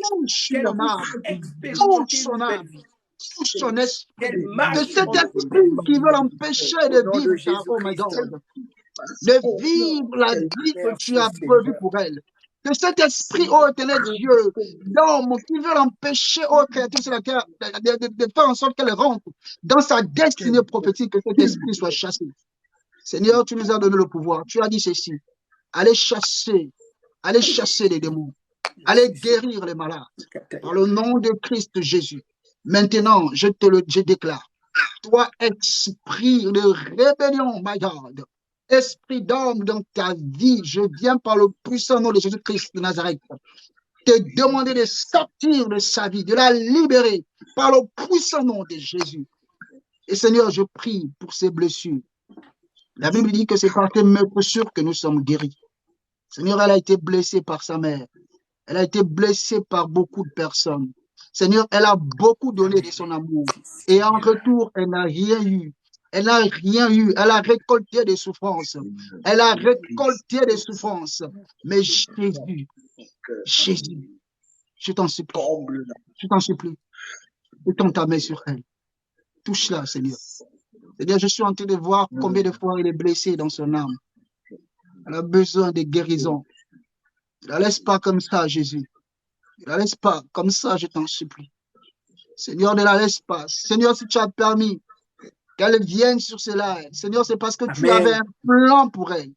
touche son âme. Touche son âme. Touche son esprit. Que cet esprit qui veut l'empêcher de vivre, oh my God, de vivre la vie que tu as prévue pour elle. Que cet esprit, oh éternel Dieu, d'homme qui veut l'empêcher, oh créateur sur la terre, de faire en sorte qu'elle rentre dans sa destinée prophétique, que cet esprit soit chassé. Seigneur, tu nous as donné le pouvoir. Tu as dit ceci. Allez chasser les démons. Allez guérir les malades. Par le nom de Christ Jésus. Maintenant, je déclare. Toi, esprit de rébellion, my God. Esprit d'homme dans ta vie, je viens par le puissant nom de Jésus-Christ de Nazareth te demander de sortir de sa vie, de la libérer par le puissant nom de Jésus. Et Seigneur, je prie pour ces blessures. La Bible dit que c'est par tes blessures que nous sommes guéris. Seigneur, elle a été blessée par sa mère. Elle a été blessée par beaucoup de personnes. Seigneur, elle a beaucoup donné de son amour. Et en retour, elle n'a rien eu. Elle n'a rien eu. Elle a récolté des souffrances. Elle a récolté des souffrances. Mais Jésus, je t'en supplie. Je t'en supplie. Étends ta main sur elle. Touche-la, Seigneur. Seigneur, je suis en train de voir combien de fois elle est blessée dans son âme. Elle a besoin de guérison. Ne la laisse pas comme ça, Jésus. Ne la laisse pas comme ça, je t'en supplie. Seigneur, ne la laisse pas. Seigneur, si tu as permis qu'elle vienne sur cela, Seigneur, c'est parce que tu avais un plan pour elle.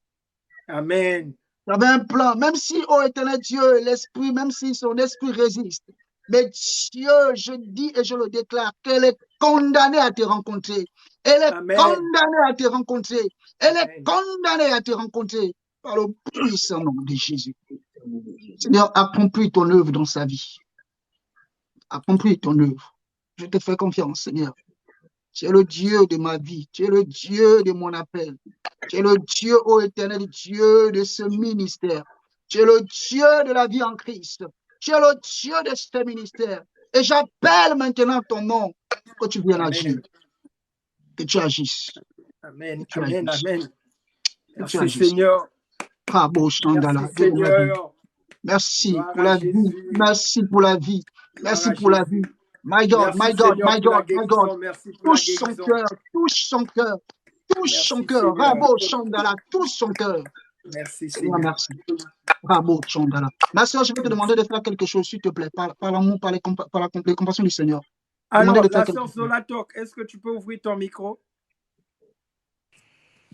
Amen. Tu avais un plan, même si, oh éternel Dieu, l'esprit, même si son esprit résiste. Mais Dieu, je dis et je le déclare, qu'elle est condamnée à te rencontrer. Elle est condamnée à te rencontrer. Elle est condamnée à te rencontrer par le puissant nom de Jésus. Seigneur, accomplis ton œuvre dans sa vie. Accomplis ton œuvre. Je te fais confiance, Seigneur. Tu es le Dieu de ma vie. Tu es le Dieu de mon appel. Tu es le Dieu, ô éternel Dieu, de ce ministère. Tu es le Dieu de la vie en Christ. Tu es le Dieu de ce ministère. Et j'appelle maintenant ton nom que tu viennes agir. Amen. Que tu agisses. Amen. Que tu Amen. agisses. Amen. Que tu Merci agisses. Seigneur. Bravo, Merci Chandala. Seigneur. Merci Gloire pour à la vie. Jésus. Merci pour la vie. Gloire Merci à pour la vie. Jésus. My God, Merci my God, Seigneur my pour la God, my God. guérison. Merci pour la Touche son guérison. cœur, touche son cœur, touche son Merci cœur. Seigneur. Bravo, Chandala, touche son cœur. Merci Seigneur, Seigneur. merci. Bravo, Chandala. Ma soeur, je vais te demander de faire quelque chose, s'il te plaît, par l'amour, par les compassions du Seigneur. Demandez Alors, de faire la quelque sœur chose. Zolatok, est-ce que tu peux ouvrir ton micro?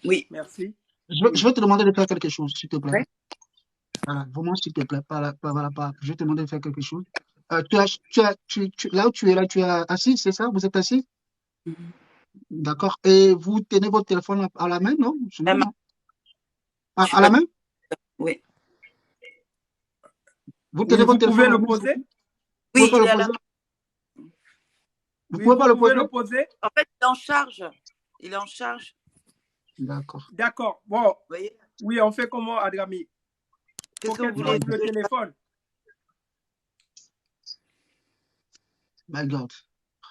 Oui. Merci. Je vais te demander de faire quelque chose, s'il te plaît. Ouais. Voilà, vraiment, s'il te plaît, je vais te demander de faire quelque chose. Là où tu es là, tu es assis, c'est ça? Vous êtes assis? D'accord. Et vous tenez votre téléphone à la main, non? La main. Non. À la main? Oui. Vous Oui, tenez vous votre téléphone pouvez à la le main? poser? Vous Oui, pouvez il pas est le à la poser? Vous Oui, pouvez vous pas le pouvez poser? le poser? En fait, il est en charge. Il est en charge. D'accord. D'accord. Bon, Vous voyez? oui, on fait comment, Adrami? Qu'est-ce Faut que vous qu'elle voulez? pose le téléphone. My God.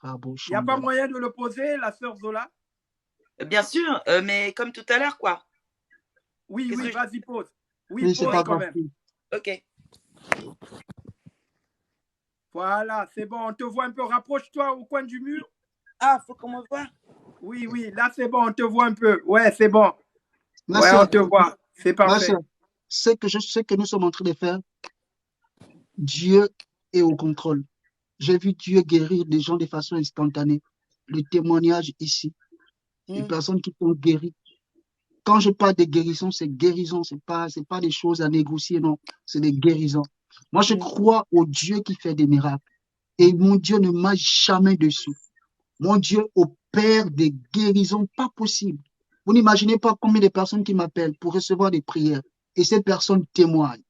Bravo, Il n'y a pas Chandala. moyen de le poser, la sœur Zola? Bien sûr, mais comme tout à l'heure, quoi. Oui, Qu'est-ce oui, que vas-y, pose. Oui, Oui, c'est pose pas quand grave. même. Ok. Voilà, c'est bon. On te voit un peu. Rapproche-toi au coin du mur. Ah, faut qu'on me voit. Oui, oui, là, c'est bon. On te voit un peu. Ouais, c'est bon. Ma Ouais, soeur, on te voit. C'est ma parfait. soeur, ce que nous sommes en train de faire, Dieu est au contrôle. J'ai vu Dieu guérir des gens de façon instantanée. Le témoignage ici, des personnes qui sont guéries. Quand je parle de guérison, c'est guérison, c'est pas des choses à négocier, non, c'est des guérisons. Moi, je crois au Dieu qui fait des miracles. Et mon Dieu ne m'a jamais déçu. Mon Dieu opère des guérisons pas possibles. Vous n'imaginez pas combien de personnes qui m'appellent pour recevoir des prières. Et ces personnes témoignent.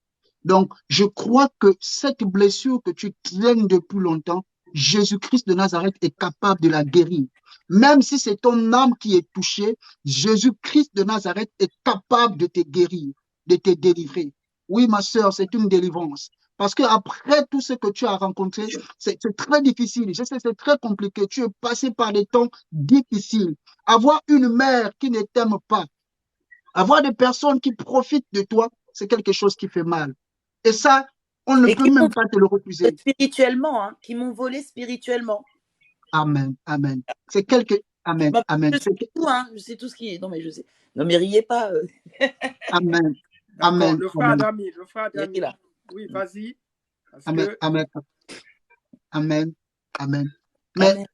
Donc, je crois que cette blessure que tu traînes depuis longtemps, Jésus-Christ de Nazareth est capable de la guérir. Même si c'est ton âme qui est touchée, Jésus-Christ de Nazareth est capable de te guérir, de te délivrer. Oui, ma sœur, c'est une délivrance. Parce que après tout ce que tu as rencontré, c'est très difficile. Je sais, c'est très compliqué. Tu es passé par des temps difficiles. Avoir une mère qui ne t'aime pas, avoir des personnes qui profitent de toi, c'est quelque chose qui fait mal. Et ça, on ne peut même pas te le refuser. Spirituellement, hein, qui m'ont volé spirituellement. Amen, amen. C'est quelque... Amen, amen. Je sais tout, hein, je sais tout ce qui est... Non, mais je sais. Non, mais riez pas. Amen, D'accord, amen. le frère Adami, le frère Adami. Là. Oui, vas-y. Amen, Que... amen, amen, amen. Mais Amen.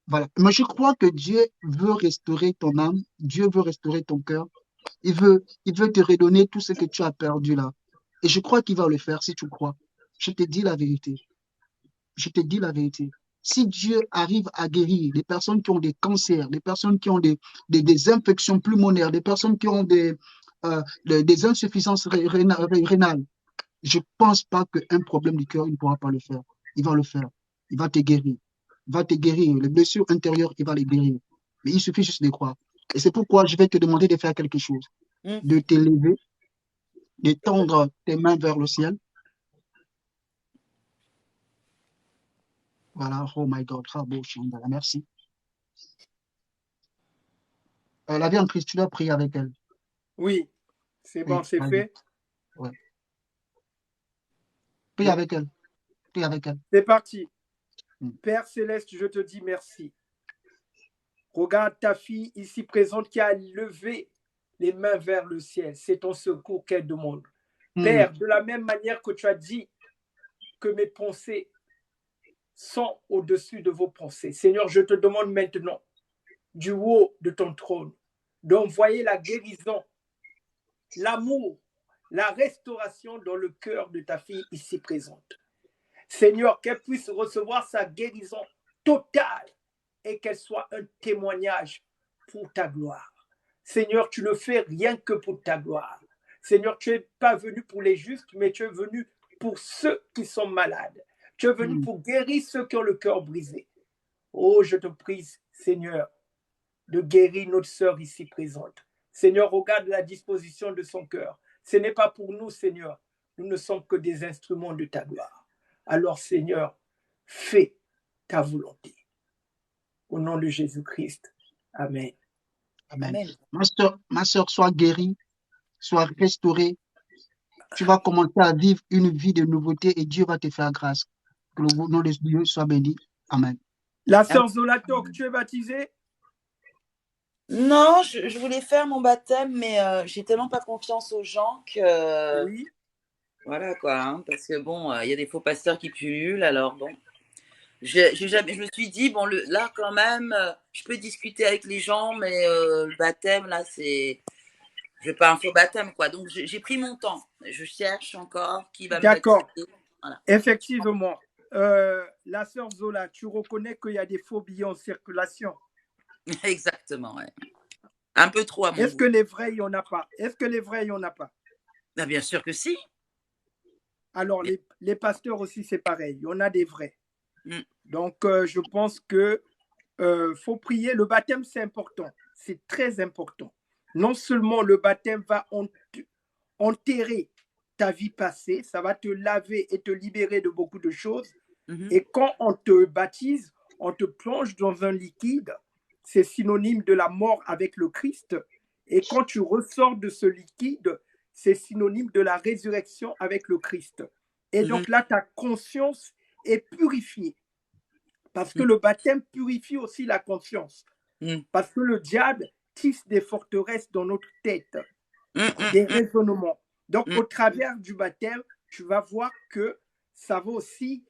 voilà, mais je crois que Dieu veut restaurer ton âme, Dieu veut restaurer ton cœur, il veut te redonner tout ce que tu as perdu là. Et je crois qu'il va le faire si tu crois. Je te dis la vérité. Je te dis la vérité. Si Dieu arrive à guérir des personnes qui ont des cancers, des personnes qui ont des infections pulmonaires, des personnes qui ont des insuffisances rénales, je ne pense pas qu'un problème du cœur, il ne pourra pas le faire. Il va le faire. Il va te guérir. Il va te guérir. Les blessures intérieures, il va les guérir. Mais il suffit juste de croire. Et c'est pourquoi je vais te demander de faire quelque chose. De te lever, de tendre tes mains vers le ciel. Voilà. Oh my God. Merci. La vie en Christ, tu dois prier avec elle. Oui, c'est bon, c'est fait. Ouais. Prie avec elle. Prie avec elle. C'est parti. Père Céleste, je te dis merci. Regarde ta fille ici présente qui a levé les mains vers le ciel. C'est ton secours qu'elle demande. Père, de la même manière que tu as dit que mes pensées sont au-dessus de vos pensées. Seigneur, je te demande maintenant, du haut de ton trône, d'envoyer la guérison, l'amour, la restauration dans le cœur de ta fille ici présente. Seigneur, qu'elle puisse recevoir sa guérison totale et qu'elle soit un témoignage pour ta gloire. Seigneur, tu le fais rien que pour ta gloire. Seigneur, tu n'es pas venu pour les justes, mais tu es venu pour ceux qui sont malades. Tu es venu pour guérir ceux qui ont le cœur brisé. Oh, je te prie, Seigneur, de guérir notre sœur ici présente. Seigneur, regarde la disposition de son cœur. Ce n'est pas pour nous, Seigneur, Nous ne sommes que des instruments de ta gloire. Alors, Seigneur, fais ta volonté. Au nom de Jésus-Christ. Amen. Amen. Amen. Ma soeur, sois guérie, sois restaurée. Tu vas commencer à vivre une vie de nouveauté et Dieu va te faire grâce. Que le nom de Dieu soit béni. Amen. La sœur Zolatok, tu es baptisée? Non, je voulais faire mon baptême, mais j'ai tellement pas confiance aux gens que Oui. voilà quoi, hein, parce que bon, il y a des faux pasteurs qui pullulent, alors bon. Je me suis dit, bon, là quand même, je peux discuter avec les gens, mais le baptême, là, je veux pas un faux baptême, quoi. Donc j'ai pris mon temps. Je cherche encore qui va me baptiser. D'accord. Voilà. Effectivement. La sœur Zola, tu reconnais qu'il y a des faux billets en circulation? Exactement, ouais. Un peu trop à mon Est-ce goût. que les vrais, il n'y en a pas? Est-ce que les vrais, il n'y en a pas? Ben, bien sûr que si. Alors, les pasteurs aussi, c'est pareil. Il y en a des vrais. Mm. Donc, je pense que faut prier. Le baptême, c'est important. C'est très important. Non seulement le baptême va enterrer ta vie passée, ça va te laver et te libérer de beaucoup de choses. Mm-hmm. Et quand on te baptise, on te plonge dans un liquide. C'est synonyme de la mort avec le Christ. Et quand tu ressors de ce liquide, c'est synonyme de la résurrection avec le Christ. Et donc là, ta conscience est purifiée. Parce que le baptême purifie aussi la conscience. Parce que le diable tisse des forteresses dans notre tête, des raisonnements. Donc, au travers du baptême, tu vas voir que ça va aussi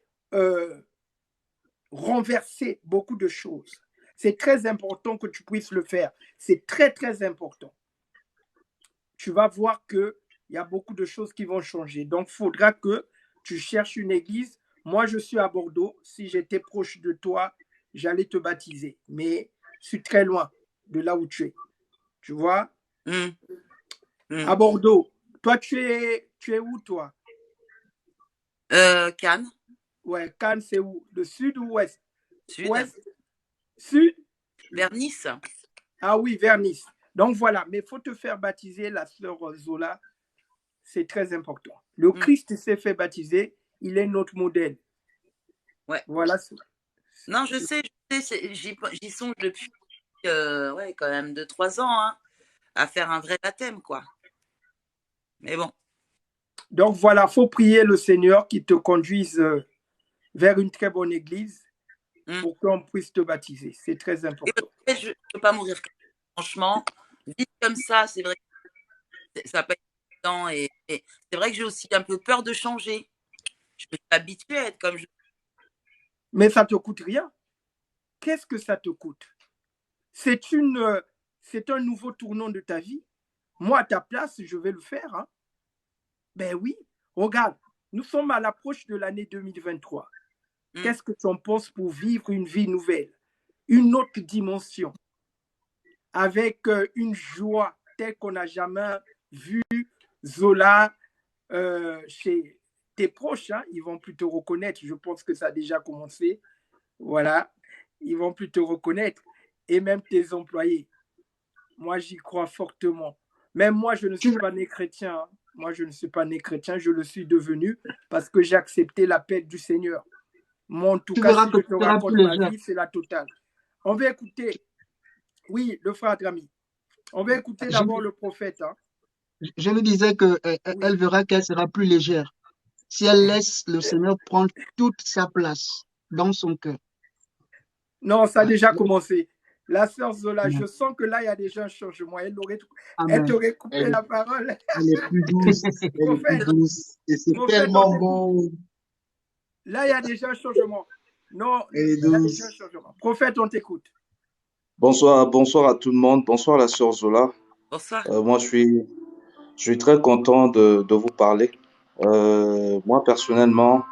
renverser beaucoup de choses. C'est très important que tu puisses le faire. C'est très, très important. Tu vas voir qu'il y a beaucoup de choses qui vont changer. Donc, il faudra que tu cherches une église. Moi, je suis à Bordeaux. Si j'étais proche de toi, j'allais te baptiser. Mais je suis très loin de là où tu es. Tu vois? À Bordeaux. Toi, tu es où, toi? Cannes. Ouais, Cannes, c'est où? Le sud ou ouest? Sud. Ouest? Sud? Vers Nice. Ah oui, vers Nice. Donc voilà, mais il faut te faire baptiser, la sœur Zola. C'est très important. Le Christ s'est fait baptiser, il est notre modèle. Ouais. Voilà. Non, je sais, j'y songe depuis ouais, quand même 2-3 ans, hein, à faire un vrai baptême, quoi. Mais bon. Donc voilà, il faut prier le Seigneur qui te conduise vers une très bonne église pour qu'on puisse te baptiser. C'est très important. Je ne peux pas mourir. Franchement, vite comme ça, c'est vrai que ça n'a pas été évident. Et c'est vrai que j'ai aussi un peu peur de changer. Je me suis habituée à être comme je. Mais ça ne te coûte rien. Qu'est-ce que ça te coûte? C'est un nouveau tournant de ta vie. Moi, à ta place, je vais le faire. Hein. Ben oui, regarde, nous sommes à l'approche de l'année 2023. Qu'est-ce que tu en penses pour vivre une vie nouvelle, une autre dimension, avec une joie telle qu'on n'a jamais vu Zola chez tes proches, hein, ils vont plus te reconnaître. Je pense que ça a déjà commencé. Voilà, ils vont plus te reconnaître. Et même tes employés. Moi, j'y crois fortement. Même moi, je ne suis pas né chrétien. Hein. Moi, je ne suis pas né chrétien. Je le suis devenu parce que j'ai accepté l'appel du Seigneur. Moi, en tout cas, si je te raconte ma vie, c'est la totale. On va écouter, oui, le frère Drami. On va écouter d'abord le prophète. Hein. Je lui disais qu'elle verra qu'elle sera plus légère si elle laisse le Seigneur prendre toute sa place dans son cœur. Non, ça a déjà commencé. La sœur Zola, je sens que là, il y a déjà un changement. Elle t'aurait coupé la parole. Elle est plus douce. Elle est plus douce. Et c'est tellement bon. Là, il y a déjà un changement. Non, elle est il y a déjà un changement. Prophète, on t'écoute. Bonsoir à tout le monde. Bonsoir la sœur Zola. Bonsoir. Moi, je suis très content de vous parler. Moi, personnellement,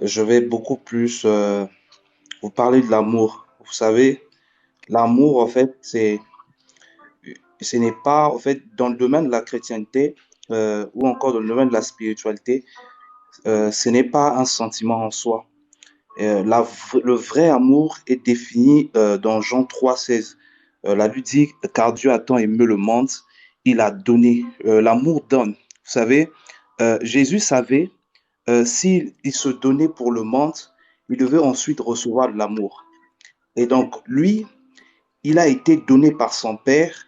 je vais beaucoup plus vous parler de l'amour. Vous savez, l'amour, en fait, ce n'est pas, en fait, dans le domaine de la chrétienté ou encore dans le domaine de la spiritualité, ce n'est pas un sentiment en soi. Le vrai amour est défini dans Jean 3,16. La Bible dit, car Dieu a tant aimé le monde, il a donné. L'amour donne. Vous savez, Jésus savait, s'il se donnait pour le monde, il devait ensuite recevoir de l'amour. Et donc, lui, il a été donné par son Père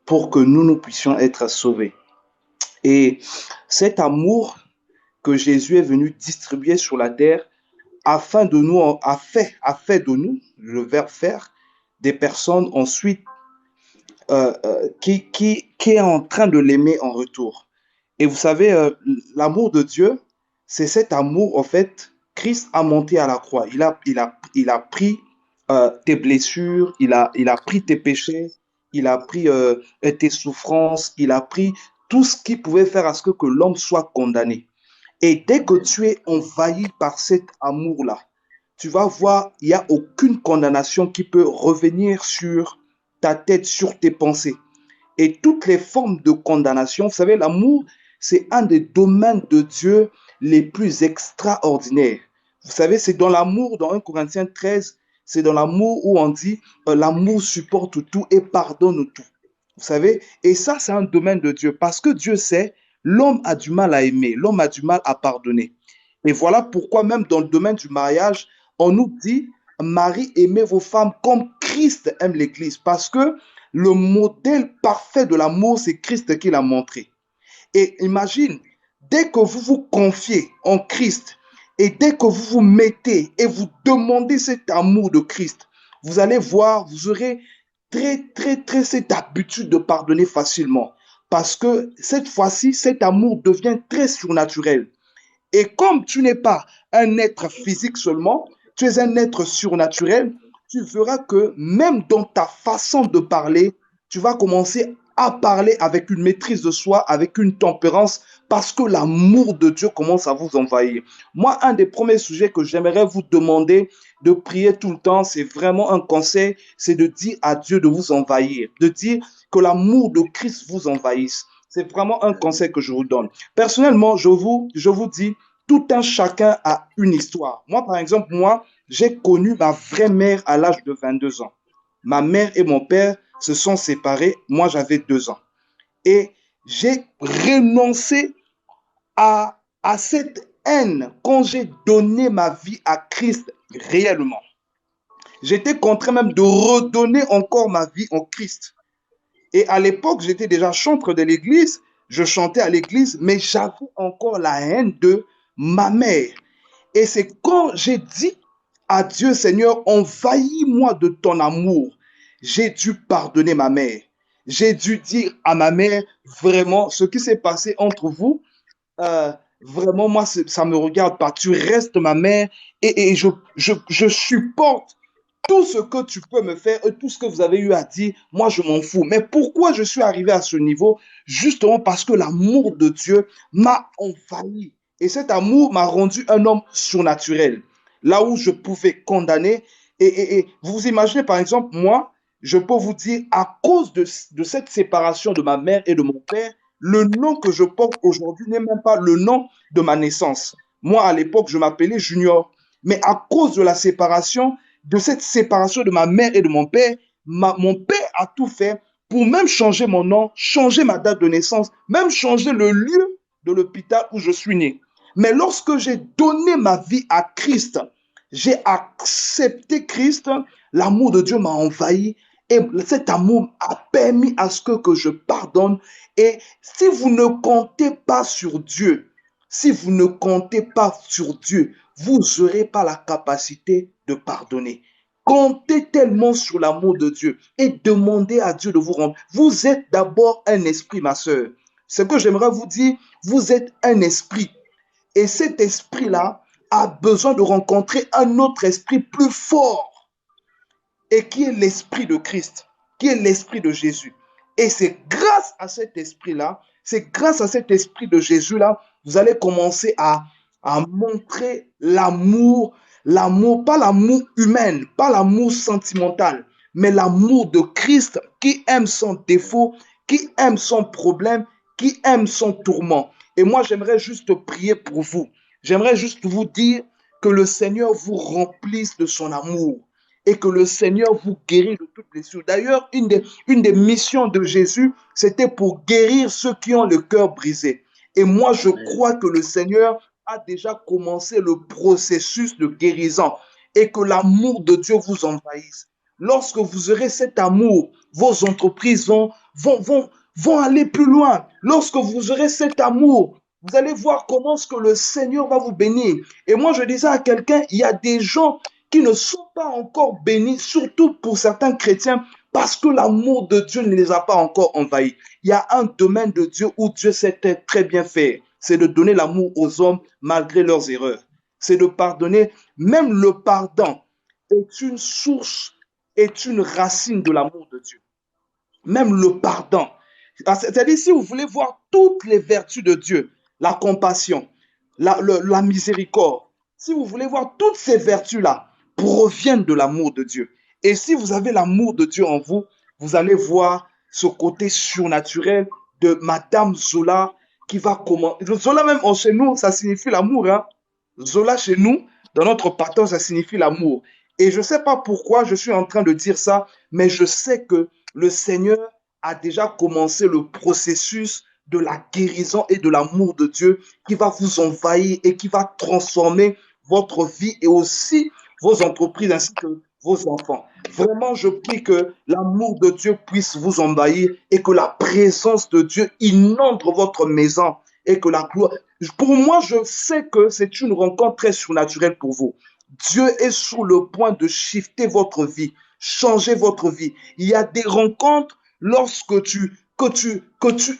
pour que nous puissions être sauvés. Et cet amour que Jésus est venu distribuer sur la terre afin de nous, a fait de nous, le verbe faire, des personnes ensuite qui est en train de l'aimer en retour. Et vous savez, l'amour de Dieu, c'est cet amour, en fait, Christ a monté à la croix. Il a pris tes blessures, il a pris tes péchés, il a pris tes souffrances, il a pris tout ce qui pouvait faire à ce que l'homme soit condamné. Et dès que tu es envahi par cet amour-là, tu vas voir, il n'y a aucune condamnation qui peut revenir sur ta tête, sur tes pensées. Et toutes les formes de condamnation, vous savez, l'amour, c'est un des domaines de Dieu les plus extraordinaires. Vous savez, c'est dans l'amour, dans 1 Corinthiens 13, c'est dans l'amour où on dit l'amour supporte tout et pardonne tout. Vous savez, et ça, c'est un domaine de Dieu parce que Dieu sait, l'homme a du mal à aimer, l'homme a du mal à pardonner. Et voilà pourquoi même dans le domaine du mariage, on nous dit, Marie, aimez vos femmes comme Christ aime l'Église parce que le modèle parfait de l'amour, c'est Christ qui l'a montré. Et imagine, dès que vous vous confiez en Christ et dès que vous vous mettez et vous demandez cet amour de Christ, vous allez voir, vous aurez très cette habitude de pardonner facilement. Parce que cette fois-ci, cet amour devient très surnaturel. Et comme tu n'es pas un être physique seulement, tu es un être surnaturel, tu verras que même dans ta façon de parler, tu vas commencer à parler avec une maîtrise de soi, avec une tempérance, parce que l'amour de Dieu commence à vous envahir. Moi, un des premiers sujets que j'aimerais vous demander de prier tout le temps, c'est vraiment un conseil, c'est de dire à Dieu de vous envahir, de dire que l'amour de Christ vous envahisse. C'est vraiment un conseil que je vous donne. Personnellement, je vous dis, tout un chacun a une histoire. Moi, par exemple, j'ai connu ma vraie mère à l'âge de 22 ans. Ma mère et mon père se sont séparés. Moi, j'avais 2 ans. Et j'ai renoncé à cette haine quand j'ai donné ma vie à Christ réellement. J'étais contraint même de redonner encore ma vie en Christ. Et à l'époque, j'étais déjà chantre de l'église, je chantais à l'église, mais j'avais encore la haine de ma mère. Et c'est quand j'ai dit à Dieu, Seigneur, envahis-moi de ton amour, j'ai dû pardonner ma mère. J'ai dû dire à ma mère, vraiment, ce qui s'est passé entre vous, vraiment, moi, ça ne me regarde pas. Tu restes ma mère et je supporte tout ce que tu peux me faire et tout ce que vous avez eu à dire, moi, je m'en fous. Mais pourquoi je suis arrivé à ce niveau? Justement parce que l'amour de Dieu m'a envahi. Et cet amour m'a rendu un homme surnaturel. Là où je pouvais condamner. Et vous imaginez, par exemple, moi, je peux vous dire, à cause de cette séparation de ma mère et de mon père, le nom que je porte aujourd'hui n'est même pas le nom de ma naissance. Moi, à l'époque, je m'appelais Junior. Mais à cause de la séparation, de cette séparation de ma mère et de mon père, mon père a tout fait pour même changer mon nom, changer ma date de naissance, même changer le lieu de l'hôpital où je suis né. Mais lorsque j'ai donné ma vie à Christ, j'ai accepté Christ, l'amour de Dieu m'a envahi et cet amour a permis à ce que je pardonne. Et si vous ne comptez pas sur Dieu, si vous ne comptez pas sur Dieu, vous n'aurez pas la capacité de pardonner. Comptez tellement sur l'amour de Dieu et demandez à Dieu de vous rendre. Vous êtes d'abord un esprit, ma sœur. Ce que j'aimerais vous dire, vous êtes un esprit. Et cet esprit-là a besoin de rencontrer un autre esprit plus fort et qui est l'esprit de Christ, qui est l'esprit de Jésus. Et c'est grâce à cet esprit-là, c'est grâce à cet esprit de Jésus-là, vous allez commencer à montrer l'amour, pas l'amour humain, pas l'amour sentimental, mais l'amour de Christ qui aime son défaut, qui aime son problème, qui aime son tourment. Et moi, j'aimerais juste prier pour vous. J'aimerais juste vous dire que le Seigneur vous remplisse de son amour et que le Seigneur vous guérit de toute blessure. D'ailleurs, une des missions de Jésus, c'était pour guérir ceux qui ont le cœur brisé. Et moi, je crois que le Seigneur a déjà commencé le processus de guérison et que l'amour de Dieu vous envahisse. Lorsque vous aurez cet amour, vos entreprises vont aller plus loin. Lorsque vous aurez cet amour, vous allez voir comment est-ce que le Seigneur va vous bénir. Et moi, je disais à quelqu'un, il y a des gens qui ne sont pas encore bénis, surtout pour certains chrétiens, parce que l'amour de Dieu ne les a pas encore envahis. Il y a un domaine de Dieu où Dieu sait très bien faire. C'est de donner l'amour aux hommes malgré leurs erreurs. C'est de pardonner. Même le pardon est une source, est une racine de l'amour de Dieu. Même le pardon. C'est-à-dire, si vous voulez voir toutes les vertus de Dieu, la compassion, la miséricorde, si vous voulez voir toutes ces vertus-là, proviennent de l'amour de Dieu. Et si vous avez l'amour de Dieu en vous, vous allez voir ce côté surnaturel de Madame Zola qui va comment. Zola, même chez nous, ça signifie l'amour. Hein? Zola, chez nous, dans notre patois, ça signifie l'amour. Et je ne sais pas pourquoi je suis en train de dire ça, mais je sais que le Seigneur a déjà commencé le processus de la guérison et de l'amour de Dieu qui va vous envahir et qui va transformer votre vie et aussi vos entreprises ainsi que vos enfants. Vraiment, je prie que l'amour de Dieu puisse vous envahir et que la présence de Dieu inonde votre maison et que la gloire... Pour moi, je sais que c'est une rencontre très surnaturelle pour vous. Dieu est sur le point de shifter votre vie, changer votre vie. Il y a des rencontres lorsque tu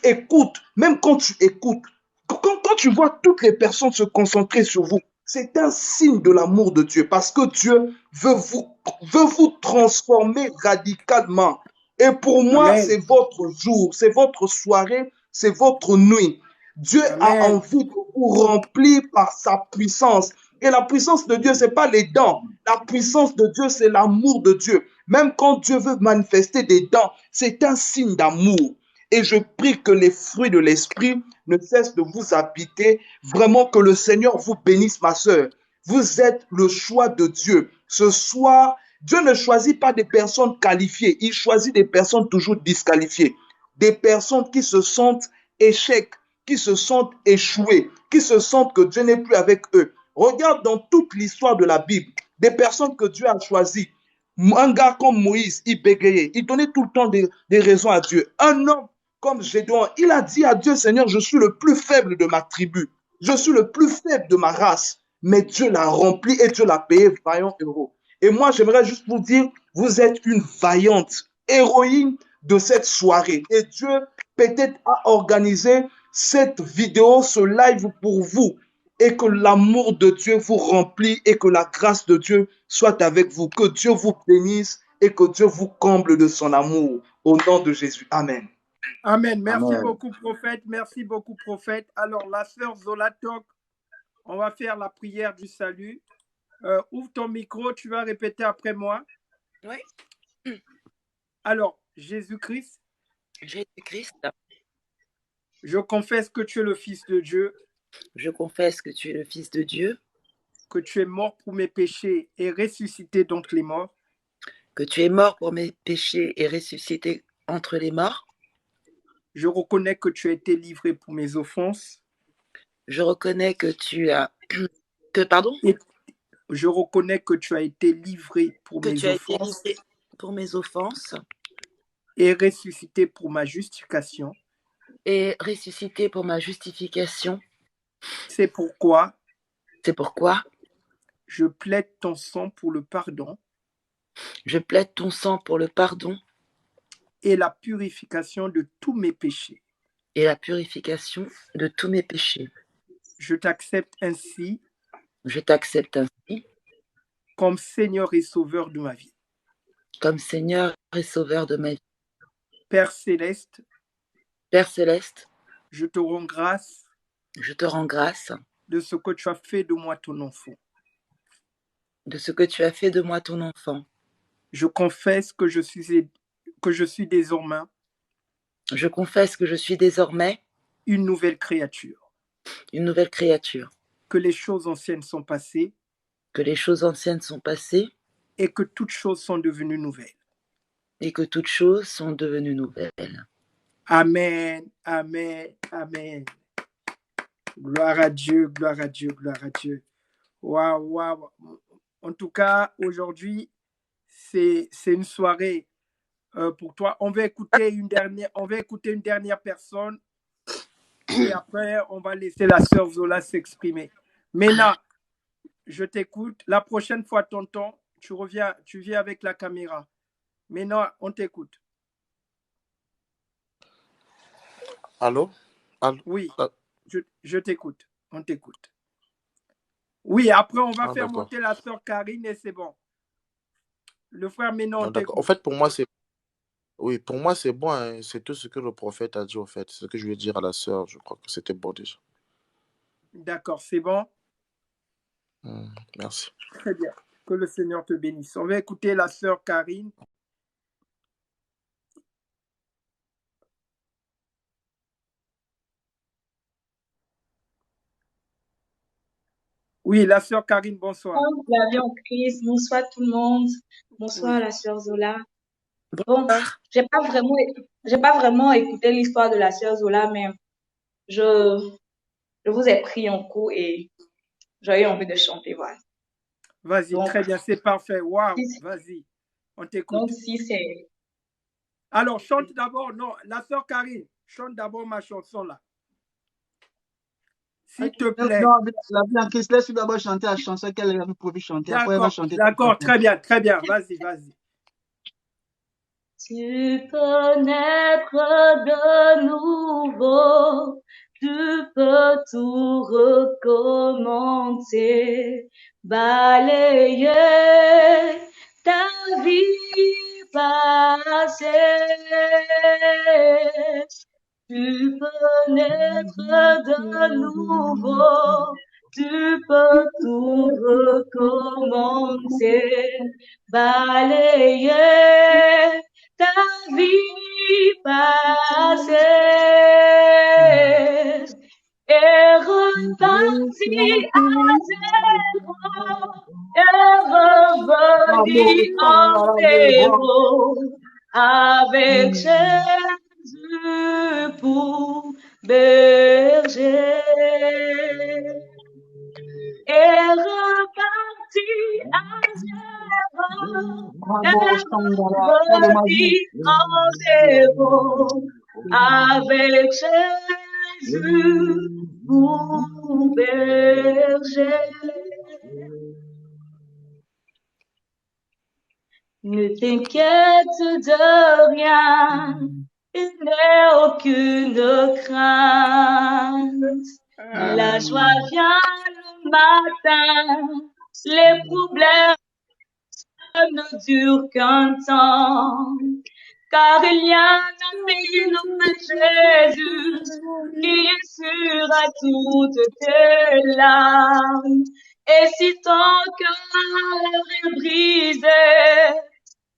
écoutes, même quand tu écoutes, quand tu vois toutes les personnes se concentrer sur vous, c'est un signe de l'amour de Dieu parce que Dieu veut vous transformer radicalement. Et pour moi, Amen. c'est votre jour, c'est votre soirée, c'est votre nuit. Dieu a Amen. envie de vous remplir par sa puissance. Et la puissance de Dieu, ce n'est pas les dents. La puissance de Dieu, c'est l'amour de Dieu. Même quand Dieu veut manifester des dents, c'est un signe d'amour. Et je prie que les fruits de l'esprit ne cessent de vous habiter. Vraiment que le Seigneur vous bénisse, ma sœur. Vous êtes le choix de Dieu. Ce soir, Dieu ne choisit pas des personnes qualifiées. Il choisit des personnes toujours disqualifiées. Des personnes qui se sentent échecs, qui se sentent échouées, qui se sentent que Dieu n'est plus avec eux. Regarde dans toute l'histoire de la Bible, des personnes que Dieu a choisies. Un gars comme Moïse, il bégayait, il donnait tout le temps des raisons à Dieu. Un homme comme Gédéon, il a dit à Dieu, Seigneur, je suis le plus faible de ma tribu, je suis le plus faible de ma race, mais Dieu l'a rempli et Dieu l'a payé vaillant héros. Et moi, j'aimerais juste vous dire, vous êtes une vaillante héroïne de cette soirée. Et Dieu peut-être a organisé cette vidéo, ce live pour vous. Et que l'amour de Dieu vous remplit et que la grâce de Dieu soit avec vous. Que Dieu vous bénisse et que Dieu vous comble de son amour. Au nom de Jésus. Amen. Amen. Merci Amen. beaucoup, prophète. Merci beaucoup, prophète. Alors, la sœur Zolatok, on va faire la prière du salut. Ouvre ton micro, tu vas répéter après moi. Oui. Alors, Jésus-Christ, Jésus-Christ, je confesse que tu es le Fils de Dieu, je confesse que tu es le Fils de Dieu, que tu es mort pour mes péchés et ressuscité d'entre les morts. que tu es mort pour mes péchés et ressuscité entre les morts. Je reconnais que tu as été livré pour mes offenses. Je reconnais que tu as... Pardon? Je reconnais que tu as été livré pour Que mes tu as été offenses livré pour mes offenses et ressuscité pour ma justification. et ressuscité pour ma justification. C'est pourquoi je plaide ton sang pour le pardon. Je plaide ton sang pour le pardon et la purification de tous mes péchés. Et la purification de tous mes péchés. Je t'accepte ainsi. Je t'accepte ainsi. Comme Seigneur et Sauveur de ma vie. Comme Seigneur et Sauveur de ma vie. Père céleste. Père céleste. Je te rends grâce. Je te rends grâce. De ce que tu as fait de moi ton enfant. De ce que tu as fait de moi ton enfant. Je confesse que je suis désormais. Je confesse que je suis désormais une nouvelle créature. Une nouvelle créature. Que les choses anciennes sont passées. Que les choses anciennes sont passées. Et que toutes choses sont devenues nouvelles. Et que toutes choses sont devenues nouvelles. Amen, amen, amen. Gloire à Dieu, gloire à Dieu, gloire à Dieu. Waouh, waouh. En tout cas, aujourd'hui, c'est une soirée pour toi. On va écouter une dernière personne et après, on va laisser la sœur Zola s'exprimer. Maintenant, je t'écoute. La prochaine fois, tonton, tu viens avec la caméra. Maintenant, on t'écoute. Allô? Oui, je t'écoute. On t'écoute. Oui, après, on va faire monter la sœur Karine et c'est bon. Le frère, maintenant, on t'écoute. En fait, pour moi, c'est bon. Hein. C'est tout ce que le prophète a dit, en fait. C'est ce que je vais dire à la sœur. Je crois que c'était bon déjà. D'accord, c'est bon. Merci. Très bien. Que le Seigneur te bénisse. On va écouter la sœur Karine. Oui, la sœur Karine, bonsoir. Bonsoir tout le monde. Bonsoir la sœur Zola. Bon, j'ai pas vraiment écouté l'histoire de la sœur Zola, mais je vous ai pris en cours et j'ai eu envie de chanter, voilà. Vas-y, très bien, c'est parfait. Waouh, vas-y, on t'écoute. Donc, si c'est... Alors, chante d'abord, non, la sœur Karine, chante d'abord ma chanson là. S'il te plaît. Non, la Bianca, laisse d'abord chanter la chanson qu'elle avait prévu chanter. Après, elle va chanter. D'accord, très bien, très bien. Vas-y, vas-y. Tu peux naître de nouveau, tu peux tout recommencer, balayer ta vie passée. Tu peux naître de nouveau, tu peux tout recommencer, balayer ta vie passée et repartir à zéro et revenir en zéro avec Jésus pour berger et repartir à zéro et revenir en zéro avec Jésus pour berger. Ne t'inquiète de rien, il n'est aucune crainte. La joie vient le matin, les problèmes ne durent qu'un temps. Car il y a un ami nommé Jésus qui essuiera toutes tes larmes. Et si ton cœur est brisé,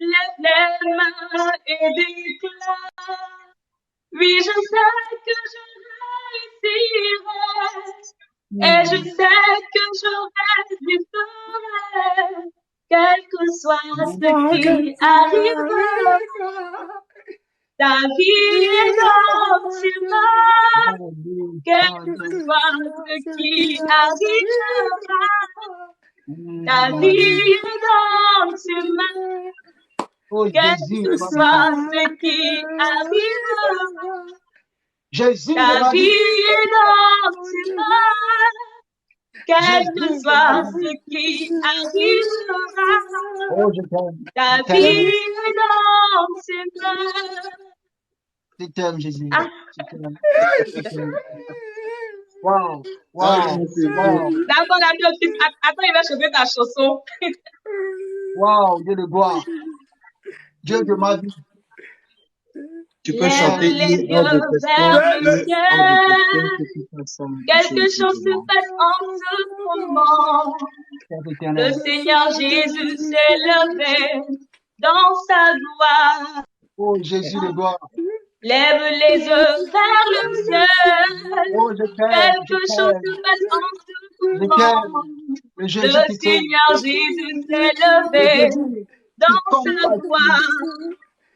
lève les mains et déclare. Oui, je sais que je réussirai. Et je sais que je résisterai. Quel que soit ce qui arrivera. Ta vie est dans tes mains, quel que soit ce qui arrivera. Ta vie est dans tes mains, quel que soit ce qui arrivera. Ta vie est dans tes mains, quel que soit ce qui arrivera. Ta vie est dans tes mains. Je t'aime, Jésus. Wow, wow, wow. D'accord, attends, il va chanter ta chanson. Wow, Dieu de gloire. Dieu de ma vie. Tu peux chanter les yeux vers le ciel. Quelque chose se passe en ce moment. Le Seigneur Jésus s'est levé dans sa gloire. Oh, Jésus de gloire. Lève les yeux vers le ciel. Quelque chose se passe en ce moment. Le Seigneur Jésus s'est levé dans sa gloire.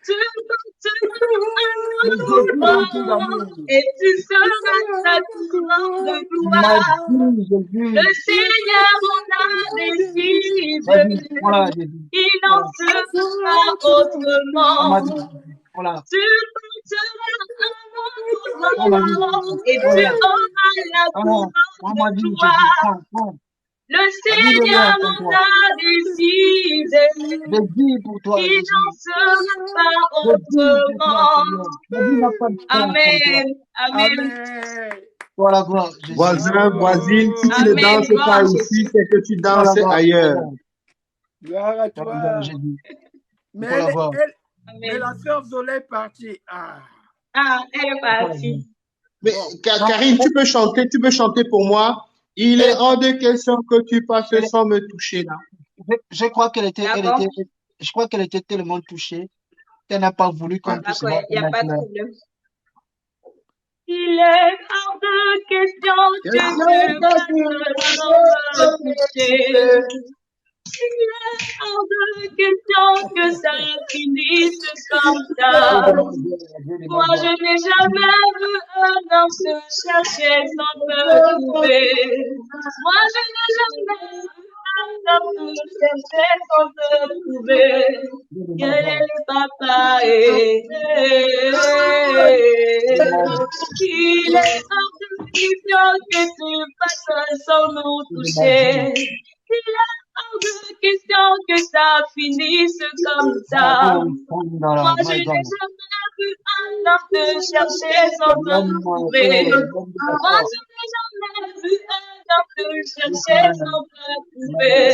tu continueras et tu seras sa grande gloire. Le Seigneur en a décidé, il n'en sera pas autrement. Tu porteras un manteau et tu auras la couronne de joie. Le Seigneur en a décidé, il n'en sera pas autrement. Amen. Amen. Voilà, gloire. Voisin, voisine, si tu ne danses pas ici, c'est que tu danses ailleurs. Gloire à toi. Mais la sœur Zola est partie. Elle est partie. Mais Karine, tu peux chanter pour moi. Il est hors de question que tu passes sans me toucher là. Je crois qu'elle était tellement touchée qu'elle n'a pas voulu qu'on puisse voir. Il n'y a pas de problème. Il est hors de question que tu passes sans me toucher. Il est hors de question que ça finisse comme ça. Moi, je n'ai jamais vu un homme se chercher sans me trouver. Moi, je n'ai jamais vu un homme se chercher sans me trouver. Quel est le papa? Il est hors de question que tu passes sans nous toucher. Il est hors de question que ça finisse comme ça. Moi, je n'ai jamais vu un homme te chercher sans te trouver. Moi, je n'ai jamais vu un homme te chercher sans te trouver.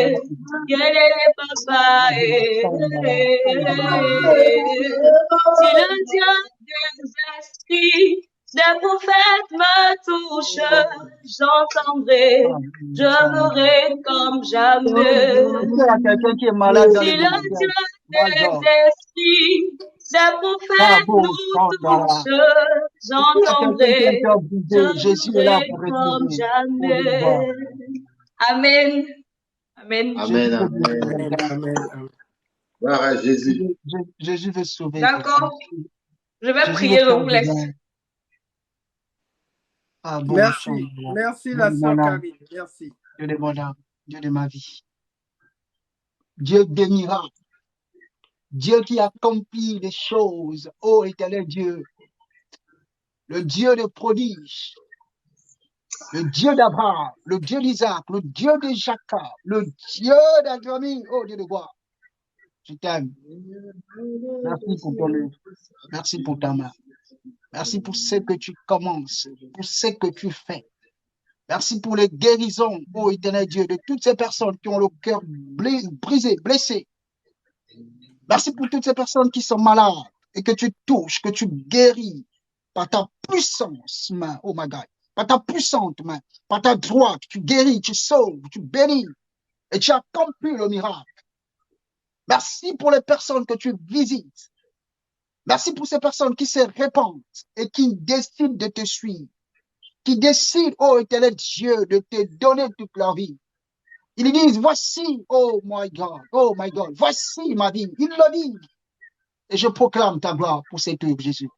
Quel est le papa? Si le Dieu des esprits des prophètes me touchent, j'entendrai, je verrai comme jamais. Si le Dieu des esprits des prophètes nous touchent, j'entendrai, je verrai comme jamais. Amen. Amen. Amen. Gloire à Jésus. Jésus veut sauver. D'accord. Je vais prier, je vous laisse. Merci la sœur Camille. Merci. Dieu de mon âme, Dieu de ma vie. Dieu des miracles. Dieu qui accomplit des choses. Ô éternel Dieu. Le Dieu des prodiges. Le Dieu d'Abraham. Le Dieu d'Isaac. Le Dieu de Jacob. Le Dieu d'Abraham. Oh Dieu de gloire. Je t'aime. Merci pour ton œuvre. Merci pour ta main. Merci pour ce que tu commences, pour ce que tu fais. Merci pour les guérisons, ô éternel Dieu, de toutes ces personnes qui ont le cœur brisé, blessé. Merci pour toutes ces personnes qui sont malades et que tu touches, que tu guéris par ta puissance, main, oh my God, par ta puissante main, par ta droite, tu guéris, tu sauves, tu bénis et tu accomplis le miracle. Merci pour les personnes que tu visites. Merci pour ces personnes qui se répandent et qui décident de te suivre, qui décident, oh éternel Dieu, de te donner toute leur vie. Ils disent, voici, oh my God, voici ma vie. Ils le disent. Et je proclame ta gloire pour cette œuvre, Jésus.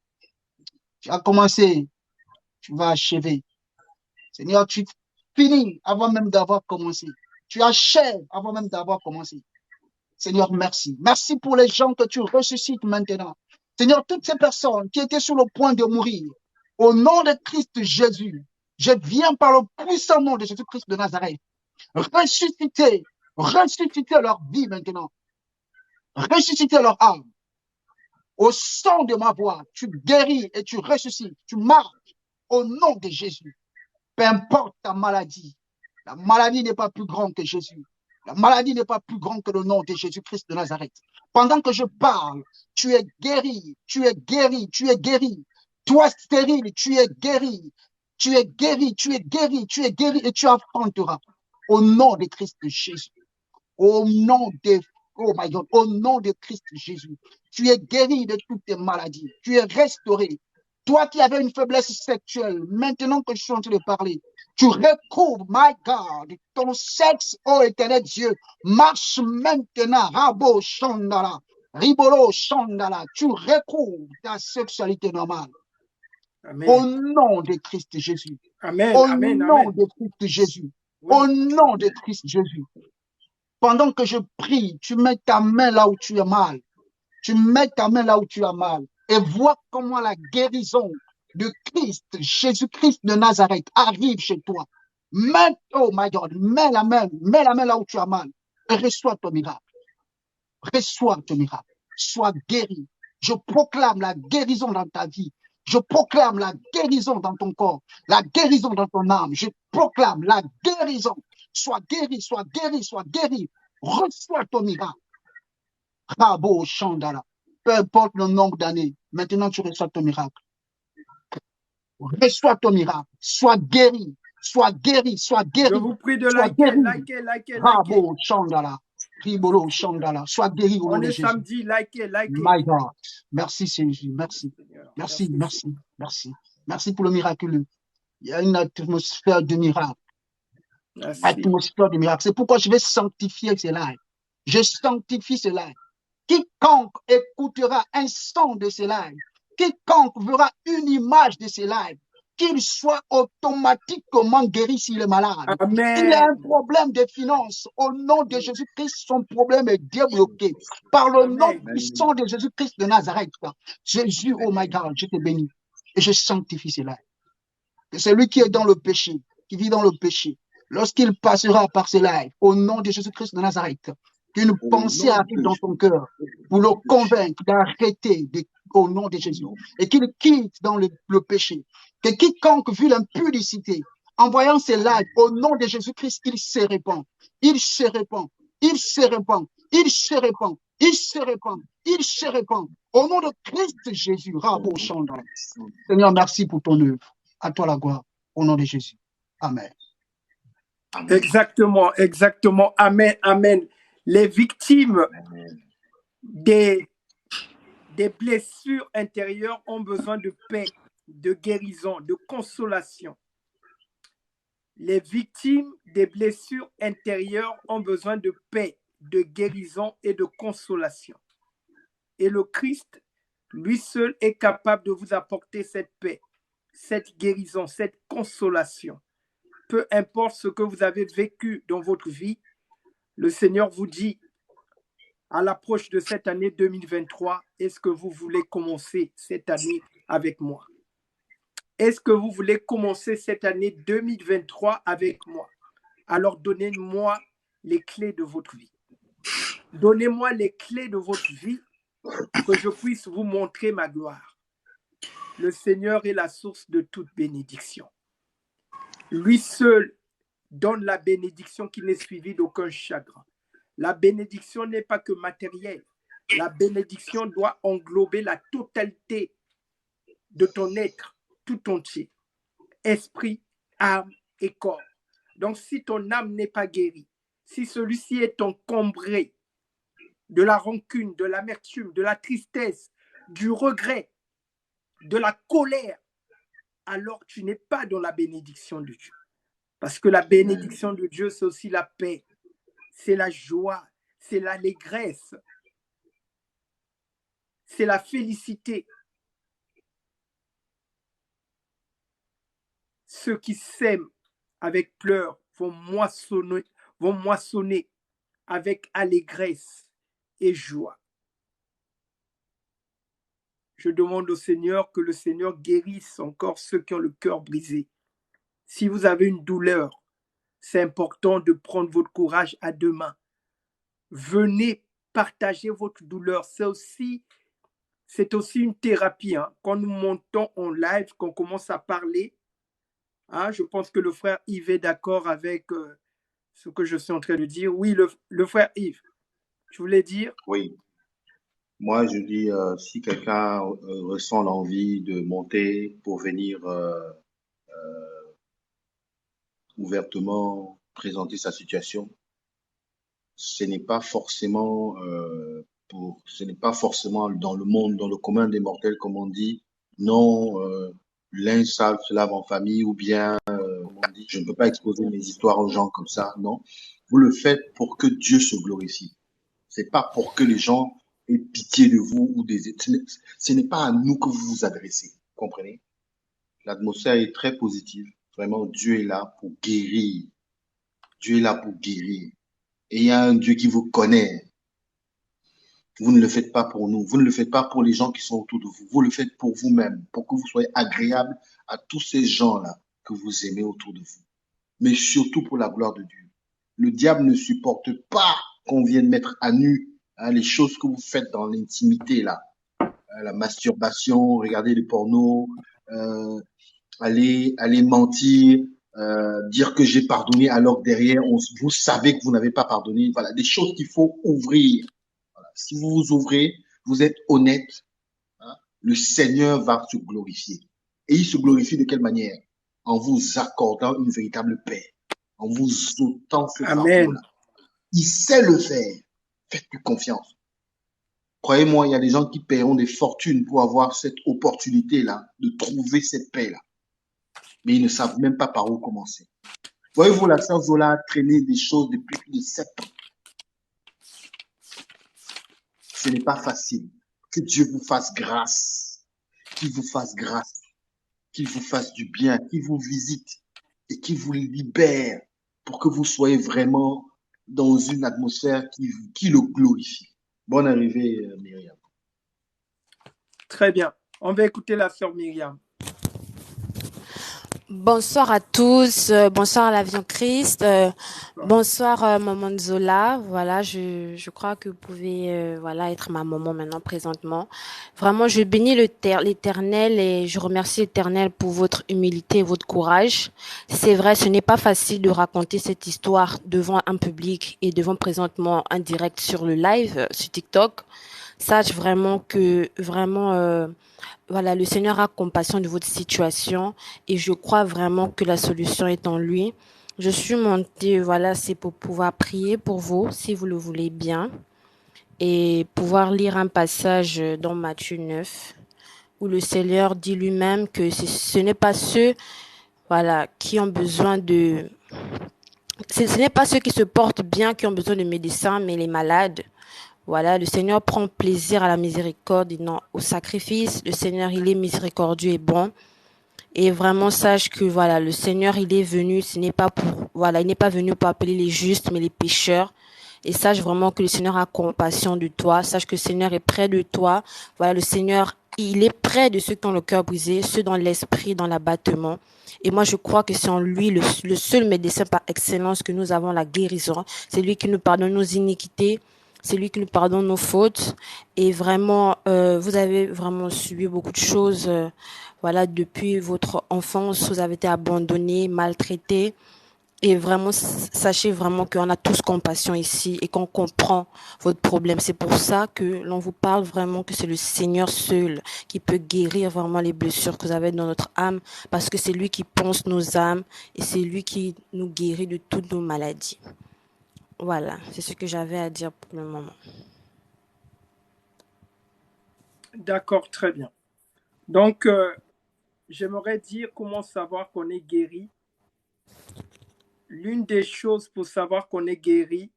Tu as commencé, tu vas achever. Seigneur, tu finis avant même d'avoir commencé. Tu achèves avant même d'avoir commencé. Seigneur, merci. Merci pour les gens que tu ressuscites maintenant. Seigneur, toutes ces personnes qui étaient sur le point de mourir, au nom de Christ Jésus, je viens par le puissant nom de Jésus-Christ de Nazareth, ressusciter leur vie maintenant, ressusciter leur âme. Au son de ma voix, tu guéris et tu ressuscites, tu marches au nom de Jésus. Peu importe ta maladie, la maladie n'est pas plus grande que Jésus. La maladie n'est pas plus grande que le nom de Jésus-Christ de Nazareth. Pendant que je parle, tu es guéri, tu es guéri, tu es guéri. Toi, stérile, tu es guéri. Tu es guéri, tu es guéri, tu es guéri et tu affronteras au nom de Christ Jésus. Au nom de, oh my God, au nom de Christ Jésus. Tu es guéri de toutes tes maladies. Tu es restauré. Toi qui avais une faiblesse sexuelle, maintenant que je suis en train de parler, tu recouvres, my God, ton sexe, oh éternel Dieu, marche maintenant, Rabo Chandala. Ribolo Chandala, tu recouvres ta sexualité normale. Amen. Au nom de Christ Jésus. Amen. Au Amen. nom Amen. de Christ Jésus. Oui. Au nom de Christ Jésus. Pendant que je prie, tu mets ta main là où tu as mal. Tu mets ta main là où tu as mal. Et vois comment la guérison de Christ, Jésus-Christ de Nazareth, arrive chez toi. Mets, oh my God, mets la main là où tu as mal. Et reçois ton miracle. Reçois ton miracle. Sois guéri. Je proclame la guérison dans ta vie. Je proclame la guérison dans ton corps, la guérison dans ton âme. Je proclame la guérison. Sois guéri, sois guéri, sois guéri. Reçois ton miracle. Rabo Chandala. Peu importe le nombre d'années, maintenant tu reçois ton miracle. Reçois ton miracle. Sois guéri, sois guéri, sois guéri. Je vous prie de sois liker, guéri. liker. Rabo Chandala. Ribolo Chandala. Sois guéri au nom On de est Jésus. samedi, liker. My God. Merci Jésus. Merci. Merci, Merci pour le miraculeux. Il y a une atmosphère de miracle. Merci. Atmosphère de miracle. C'est pourquoi je vais sanctifier ces lives. Je sanctifie ces lives. Quiconque écoutera un son de ces lives, quiconque verra une image de ces lives, qu'il soit automatiquement guéri s'il est malade. Amen. Il a un problème de finances. Au nom de Jésus-Christ, son problème est débloqué. Par le nom puissant de Jésus-Christ de Nazareth. Jésus, oh my God, je te bénis. Et je sanctifie ces lives. Et celui qui est dans le péché, qui vit dans le péché, lorsqu'il passera par ces lives, au nom de Jésus-Christ de Nazareth, qu'une pensée arrive dans ton cœur pour le convaincre d'arrêter au nom de Jésus et qu'il quitte dans le péché. Que quiconque vit l'impudicité, en voyant ces lives, au nom de Jésus-Christ, il se répand. Il se répand. Il se répand. Il se répand. Il se répand. Il se répand. Au nom de Christ Jésus, Rabo Chandra. Seigneur, merci pour ton œuvre. À toi la gloire. Au nom de Jésus. Amen. Exactement, exactement. Amen, amen. Les victimes des blessures intérieures ont besoin de paix, de guérison, de consolation. Les victimes des blessures intérieures ont besoin de paix, de guérison et de consolation. Et le Christ, lui seul, est capable de vous apporter cette paix, cette guérison, cette consolation. Peu importe ce que vous avez vécu dans votre vie, le Seigneur vous dit, à l'approche de cette année 2023, est-ce que vous voulez commencer cette année avec moi? Est-ce que vous voulez commencer cette année 2023 avec moi? Alors donnez-moi les clés de votre vie. Donnez-moi les clés de votre vie que je puisse vous montrer ma gloire. Le Seigneur est la source de toute bénédiction. Lui seul donne la bénédiction qui n'est suivie d'aucun chagrin. La bénédiction n'est pas que matérielle. La bénédiction doit englober la totalité de ton être tout entier. Esprit, âme et corps. Donc si ton âme n'est pas guérie, si celui-ci est encombré de la rancune, de l'amertume, de la tristesse, du regret, de la colère, alors tu n'es pas dans la bénédiction de Dieu. Parce que la bénédiction de Dieu, c'est aussi la paix, c'est la joie, c'est l'allégresse, c'est la félicité. Ceux qui sèment avec pleurs vont moissonner avec allégresse et joie. Je demande au Seigneur que le Seigneur guérisse encore ceux qui ont le cœur brisé. Si vous avez une douleur, c'est important de prendre votre courage à deux mains. Venez partager votre douleur. C'est aussi une thérapie. Hein. Quand nous montons en live, qu'on commence à parler, hein, je pense que le frère Yves est d'accord avec ce que je suis en train de dire. Oui, le frère Yves, tu voulais dire? Oui. Moi, je dis, si quelqu'un ressent l'envie de monter pour venir ouvertement présenter sa situation, ce n'est pas forcément dans le monde, dans le commun des mortels, comme on dit, non, l'un sale se lave en famille, ou bien, on dit, je ne peux pas exposer mes histoires aux gens comme ça, non. Vous le faites pour que Dieu se glorifie. C'est pas pour que les gens ait pitié de vous ou ce n'est pas à nous que vous vous adressez. Vous comprenez? L'atmosphère est très positive. Vraiment, Dieu est là pour guérir. Dieu est là pour guérir. Et il y a un Dieu qui vous connaît. Vous ne le faites pas pour nous. Vous ne le faites pas pour les gens qui sont autour de vous. Vous le faites pour vous-même, pour que vous soyez agréable à tous ces gens-là que vous aimez autour de vous. Mais surtout pour la gloire de Dieu. Le diable ne supporte pas qu'on vienne mettre à nu les choses que vous faites dans l'intimité, là. La masturbation, regarder le porno, aller mentir, dire que j'ai pardonné alors que derrière, vous savez que vous n'avez pas pardonné. Voilà, des choses qu'il faut ouvrir. Voilà. Si vous vous ouvrez, vous êtes honnête, hein, le Seigneur va se glorifier. Et il se glorifie de quelle manière? En vous accordant une véritable paix, en vous ôtant ce fardeau-là. Il sait le faire. Faites-lui confiance. Croyez-moi, il y a des gens qui paieront des fortunes pour avoir cette opportunité-là, de trouver cette paix-là. Mais ils ne savent même pas par où commencer. Voyez-vous, la sœur Zola a traîné des choses depuis plus de 7 ans. Ce n'est pas facile. Que Dieu vous fasse grâce. Qu'il vous fasse grâce. Qu'il vous fasse du bien. Qu'il vous visite. Et qu'il vous libère pour que vous soyez vraiment dans une atmosphère qui le glorifie. Bonne arrivée, Myriam. Très bien. On va écouter la sœur Myriam. Bonsoir à tous, bonsoir à l'Avion Christ, bonsoir maman Zola. Voilà, je crois que vous pouvez voilà être ma maman maintenant présentement. Vraiment, je bénis l'Éternel et je remercie l'Éternel pour votre humilité et votre courage. C'est vrai, ce n'est pas facile de raconter cette histoire devant un public et devant présentement un direct sur le live sur TikTok. Sache vraiment que voilà, le Seigneur a compassion de votre situation et je crois vraiment que la solution est en lui. Je suis montée, voilà, c'est pour pouvoir prier pour vous, si vous le voulez bien, et pouvoir lire un passage dans Matthieu 9, où le Seigneur dit lui-même que ce n'est pas ceux, voilà, qui ont besoin de... Ce n'est pas ceux qui se portent bien qui ont besoin de médecins, mais les malades. Voilà, le Seigneur prend plaisir à la miséricorde et non au sacrifice. Le Seigneur, il est miséricordieux et bon. Et vraiment, sache que voilà, le Seigneur, il est venu, il n'est pas venu pour appeler les justes, mais les pécheurs. Et sache vraiment que le Seigneur a compassion de toi. Sache que le Seigneur est près de toi. Voilà, le Seigneur, il est près de ceux qui ont le cœur brisé, ceux dans l'esprit, dans l'abattement. Et moi, je crois que c'est en lui le seul médecin par excellence que nous avons la guérison. C'est lui qui nous pardonne nos iniquités. C'est lui qui nous pardonne nos fautes. Et vraiment, vous avez vraiment subi beaucoup de choses. Voilà, depuis votre enfance, vous avez été abandonnés, maltraités. Et vraiment, sachez vraiment qu'on a tous compassion ici et qu'on comprend votre problème. C'est pour ça que l'on vous parle vraiment que c'est le Seigneur seul qui peut guérir vraiment les blessures que vous avez dans notre âme, parce que c'est lui qui pense nos âmes et c'est lui qui nous guérit de toutes nos maladies. Voilà, c'est ce que j'avais à dire pour le moment. D'accord, très bien. Donc, j'aimerais dire comment savoir qu'on est guéri. L'une des choses pour savoir qu'on est guéri,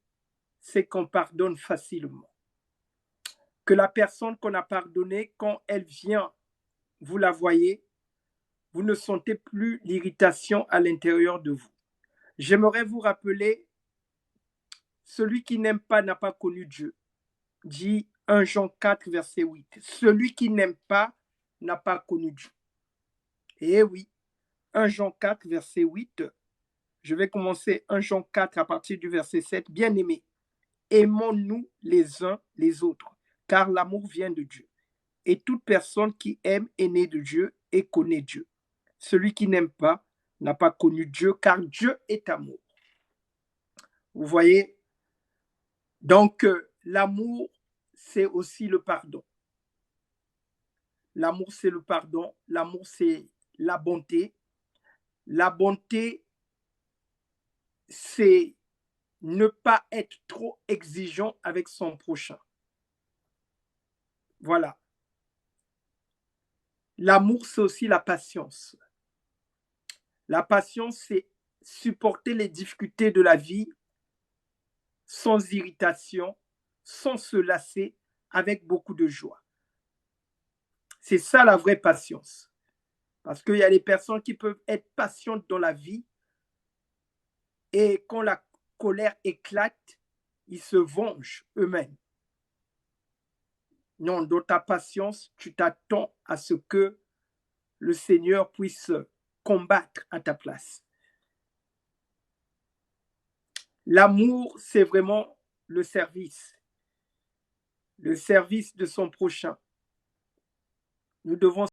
c'est qu'on pardonne facilement. Que la personne qu'on a pardonnée, quand elle vient, vous la voyez, vous ne sentez plus l'irritation à l'intérieur de vous. J'aimerais vous rappeler, celui qui n'aime pas n'a pas connu Dieu. Dit 1 Jean 4, verset 8. Celui qui n'aime pas n'a pas connu Dieu. Et oui, 1 Jean 4, verset 8. Je vais commencer 1 Jean 4 à partir du verset 7. Bien-aimés, aimons-nous les uns les autres, car l'amour vient de Dieu. Et toute personne qui aime est née de Dieu et connaît Dieu. Celui qui n'aime pas n'a pas connu Dieu, car Dieu est amour. Vous voyez? Donc, l'amour, c'est aussi le pardon. L'amour, c'est le pardon. L'amour, c'est la bonté. La bonté, c'est ne pas être trop exigeant avec son prochain. Voilà. L'amour, c'est aussi la patience. La patience, c'est supporter les difficultés de la vie sans irritation, sans se lasser, avec beaucoup de joie. C'est ça la vraie patience. Parce qu'il y a des personnes qui peuvent être patientes dans la vie et quand la colère éclate, ils se vengent eux-mêmes. Non, dans ta patience, tu t'attends à ce que le Seigneur puisse combattre à ta place. L'amour, c'est vraiment le service de son prochain. Nous devons